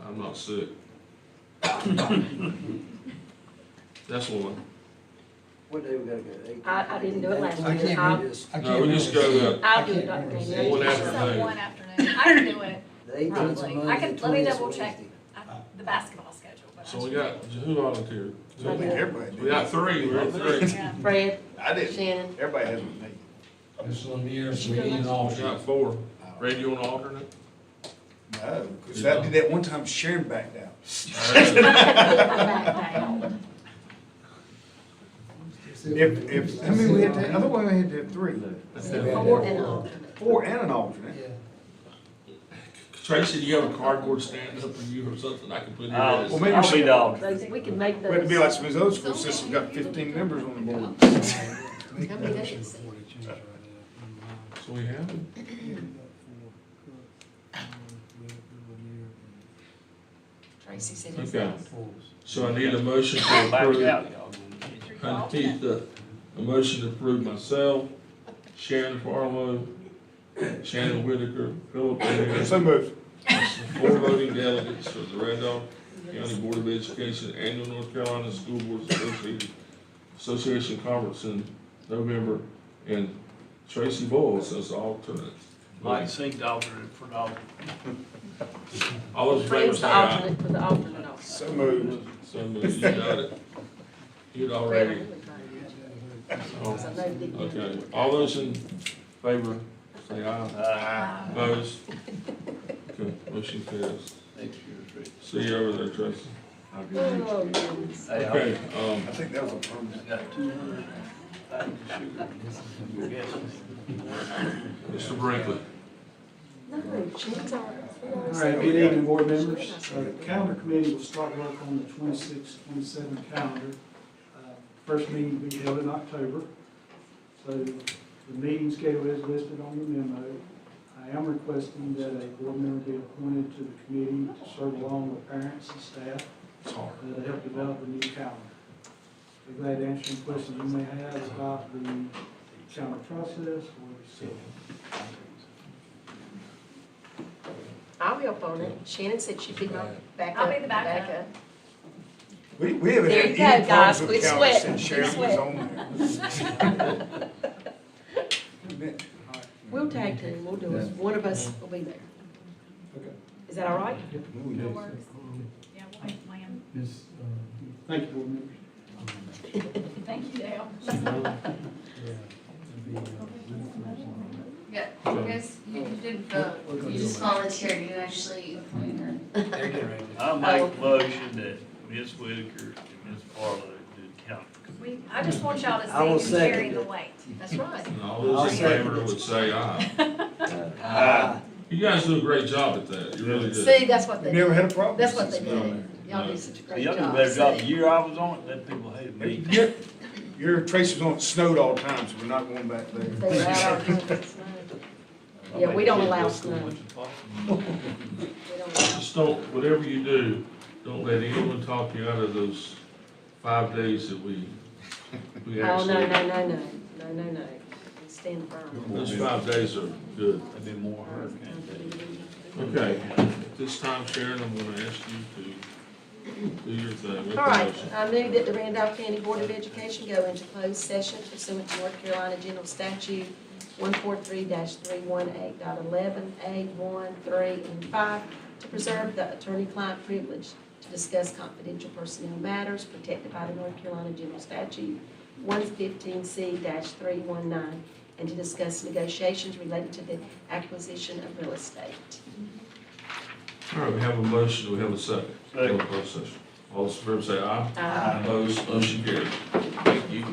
I'm not sick. That's one. What day we gotta go? I didn't do it last I year. can't I'll- read this. I No, can't we read just this. go, I'll do it, Dr. Daniel. One Just afternoon. that one afternoon. I can do it. The 18th is Probably. Monday, I can, the let me 20th is double check Wednesday. the basketball schedule, but I so we should- got, who volunteered? I think everybody did. We got 3, we're at 3. Yeah. Fred, I did. Shannon, Everybody has with me. Mr. Lemire, so we need an We alternate. got 4. Ray, you want an alternate? No, because I did that one time, Sharon backed out. back down. If, how many we had to, I thought we had to have 3. 4 and an alternate. 4 and an alternate. Yeah. Tracy, do you have a cardboard stand up for you or something I can put in there? Well, maybe I'll be the alternate. Those, we can make We had to be those. like some of those other school systems, got 15 members on the board. How many days? So we have it. Tracy said he Okay. says. So I need a motion to Back approve. out, y'all. I need a motion to approve myself, Sharon Farlow, Shannon Whitaker, Philip Davis, So moved. 4 voting delegates for the Randolph County Board of Education Annual North Carolina School Boards Association Conference in November, and Tracy Bowles as the alternate. Mike Sink alternate for the alternate. All those in favor Frank's say the aye. alternate for the alternate also. So moved. So moved. You got it. You'd already. Okay, all those in favor, say aye. Opposed? Okay, motion carries. See you over there, Tracy. Oh, goodness. Okay, I think that was a permanent. Got 200 bags of sugar. Yes. Mr. Brinkley. No, she's all right. All right, good evening, board members. The calendar committee will start work on the 26-27 calendar. First meeting will be held in October. So the meeting schedule is listed on your memo. I am requesting that a board member be appointed to the committee to serve along with parents and staff to help develop a new calendar. Be glad to answer any questions you may have about the calendar process or the schedule. I'll help on it. Shannon said she'd be my backup. I'll be the backup. We haven't There had you go, any guys. problems with Quit the calendar sweating. since Sharon Quit was on there. We'll tag team, we'll do it. One of us will be there. Okay. Is that all right? Yeah, we'll make a plan. Thank you, board members. Thank you, Dale. Yeah, you guys, you didn't vote, you just volunteered, you actually appointed her. I make a motion that Ms. Whitaker and Ms. Barlow do count. I just want y'all to I will see who's second carrying the it. weight. That's right. And all those in favor would say aye. Aye. You guys do a great job at that, you really do. See, that's what they You never do. had a problem? That's what they since do. we've been Y'all do such a great Y'all job. do a better job. The See? year I was on it, then people hated there. me. Your trace was on, it snowed all the time, so we're not going back there. They allow our snow. Yeah, we don't allow snow. We don't allow- Just don't, whatever you do, don't let anyone talk you out of those 5 days that we Oh, no, actually. no, no, no, no, no, no. We stand firm. Those 5 days are good. There'd be more hurricanes. Okay, at this time, Sharon, I'm gonna ask you to do your thing. Make the All right, motion. I move that the Randolph County Board of Education go into closed session pursuant to North Carolina General Statute 143-318.11, A, 1, 3, and 5, to preserve the attorney-client privilege to discuss confidential personnel matters protected by the North Carolina General Statute 115C-319, and to discuss negotiations related to the acquisition of real estate. All right, we have a motion, we have a second. Second. Closed session. All those in favor say aye. Aye. Opposed, motion carried. Thank you.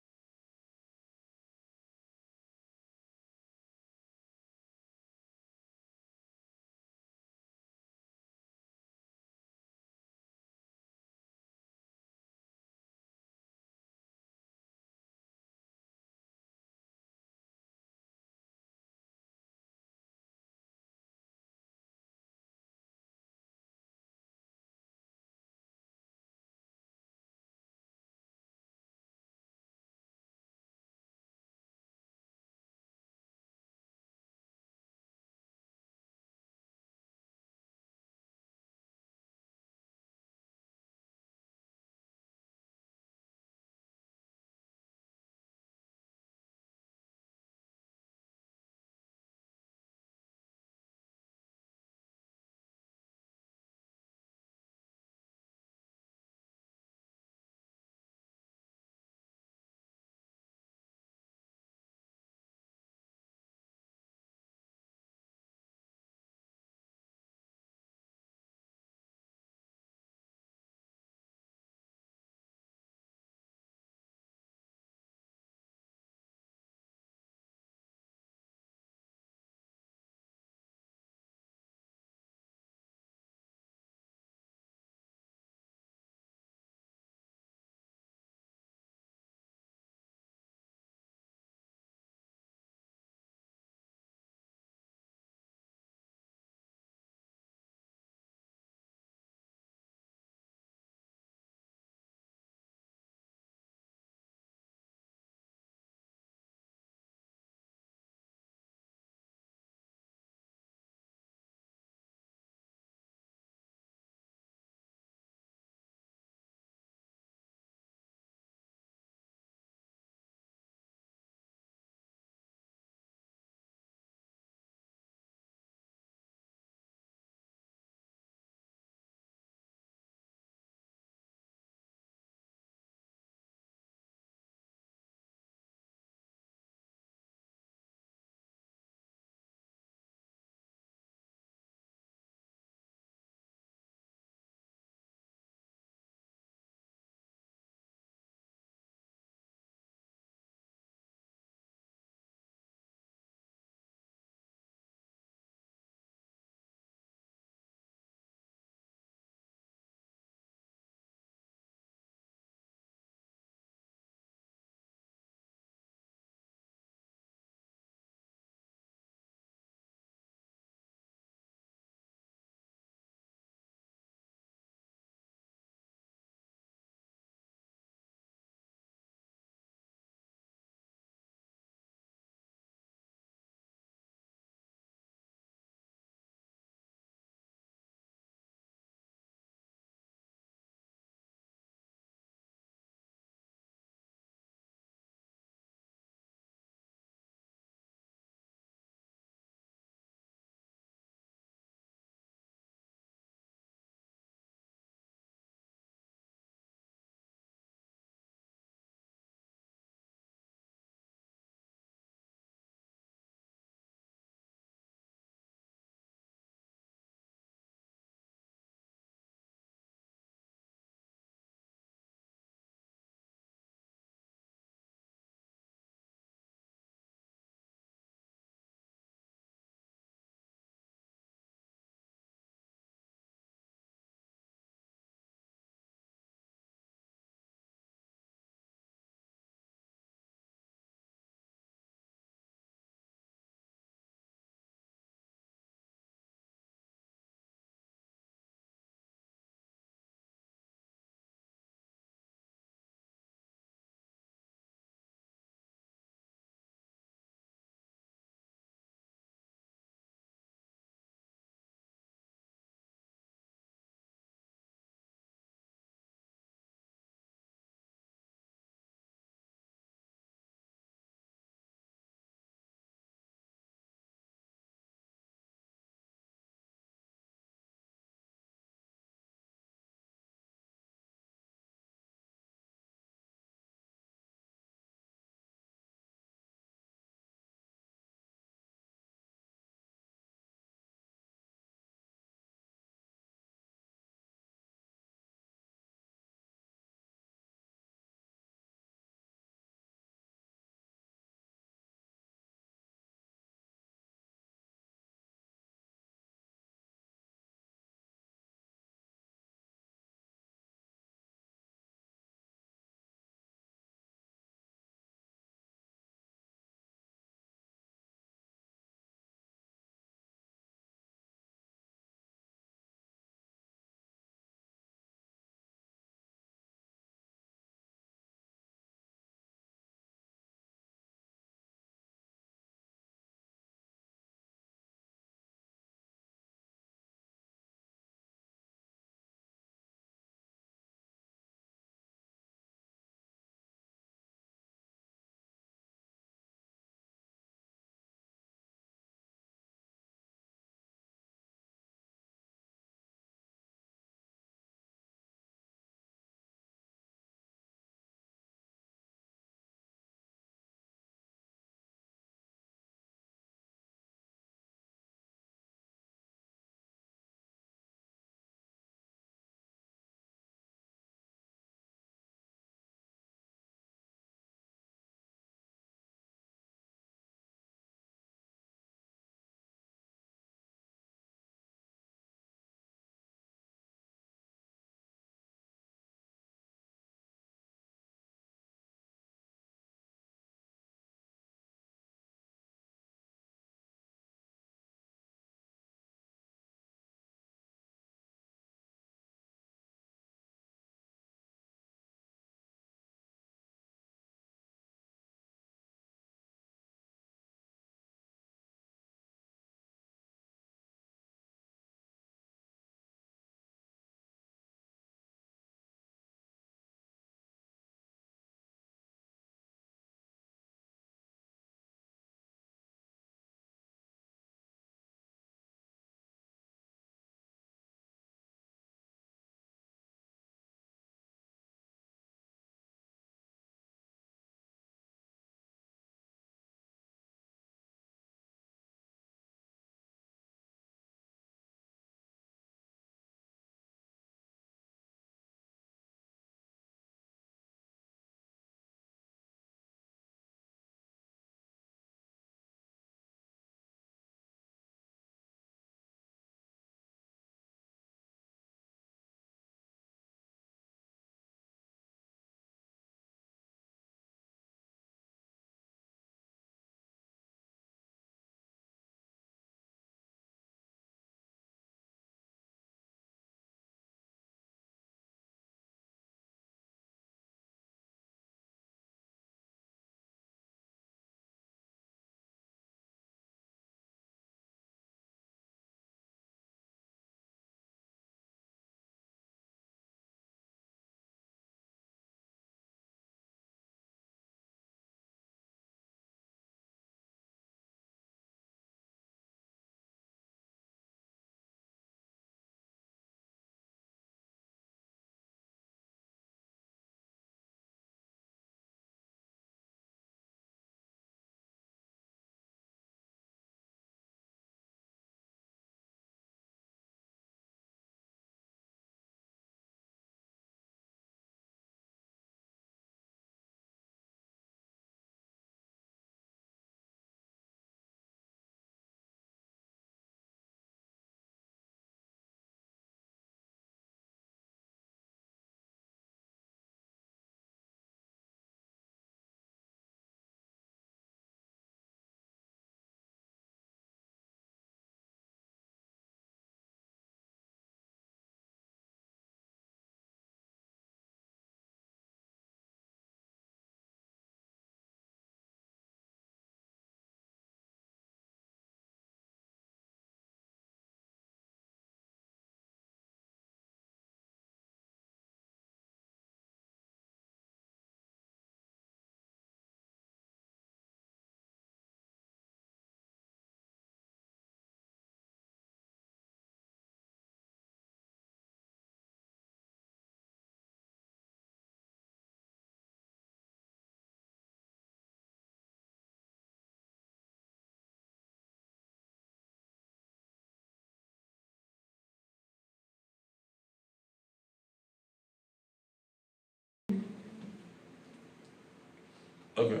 Okay.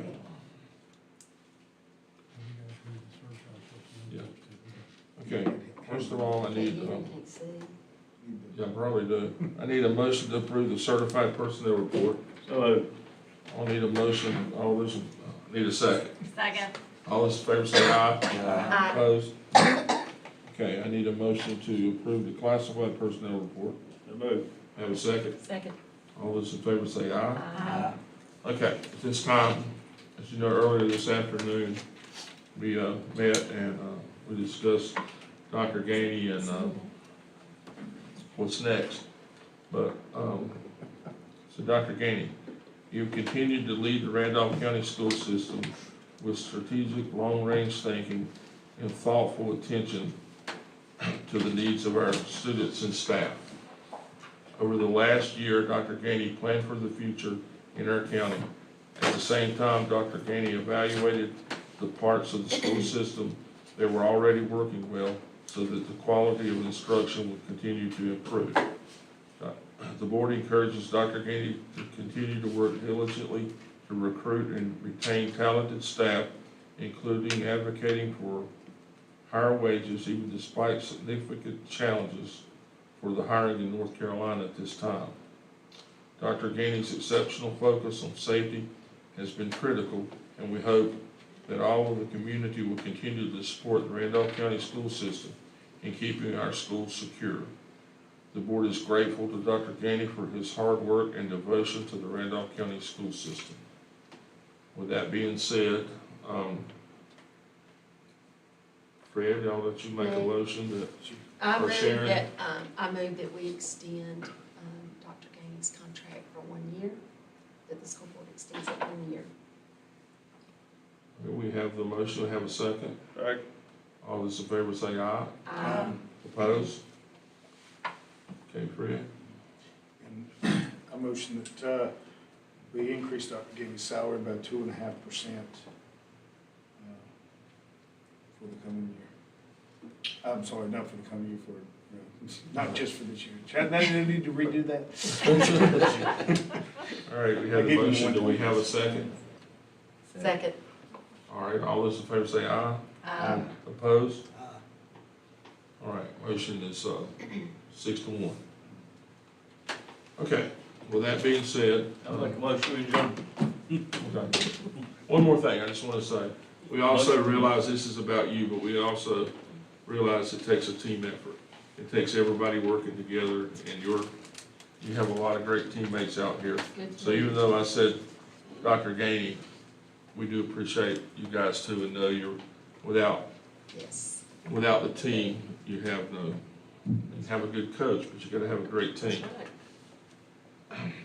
Yeah. Okay, first of all, I need, yeah, I probably do. I need a motion to approve the certified personnel report. So, I'll need a motion, all those, need a second. Second. All those in favor say aye. Aye. Opposed? Okay, I need a motion to approve the classified personnel report. so move. Have a second. Second. All those in favor say aye. Aye. Okay, at this time, as you know, earlier this afternoon, we met and we discussed Dr. Gainey and what's next. But, so Dr. Gainey, you've continued to lead the Randolph County school system with strategic, long-range thinking and thoughtful attention to the needs of our students and staff. Over the last year, Dr. Gainey planned for the future in our county. At the same time, Dr. Gainey evaluated the parts of the school system that were already working well so that the quality of instruction would continue to improve. The board encourages Dr. Gainey to continue to work diligently to recruit and retain talented staff, including advocating for higher wages even despite significant challenges for the hiring in North Carolina at this time. Dr. Gainey's exceptional focus on safety has been critical, and we hope that all of the community will continue to support the Randolph County school system in keeping our schools secure. The board is grateful to Dr. Gainey for his hard work and devotion to the Randolph County school system. With that being said, Fred, I'll let you make a motion that, I Or move Sharon. that, I move that we extend, Dr. Gainey's contract for 1 year, that the school board extends it 1 year. we have the motion, we have a second. Right. All those in favor say aye. Aye. Opposed? Okay, Fred? And I motion that, we increase Dr. Gainey's salary by 2.5%, for the coming year. I'm sorry, not for the coming year, not just for this year. Chad, now you need to redo that. All right, we have the motion, do we have a second? Second. All right, all those in favor say aye. Aye. Opposed? All right, motion is 6-1. Okay, with that being said, I'll make a motion to adjourn. okay. One more thing I just want to say. We also realize this is about you, but we also realize it takes a team effort. It takes everybody working together, and you have a lot of great teammates out here. So even though I said Dr. Gainey, we do appreciate you guys too, and know you're without the team, you have no. You have a good coach, but you got to have a great team.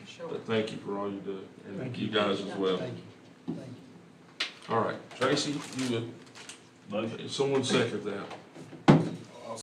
Sure. But thank you for all you do, and you guys as well. Thank you. All right, Tracy, you would, Motion. someone second that.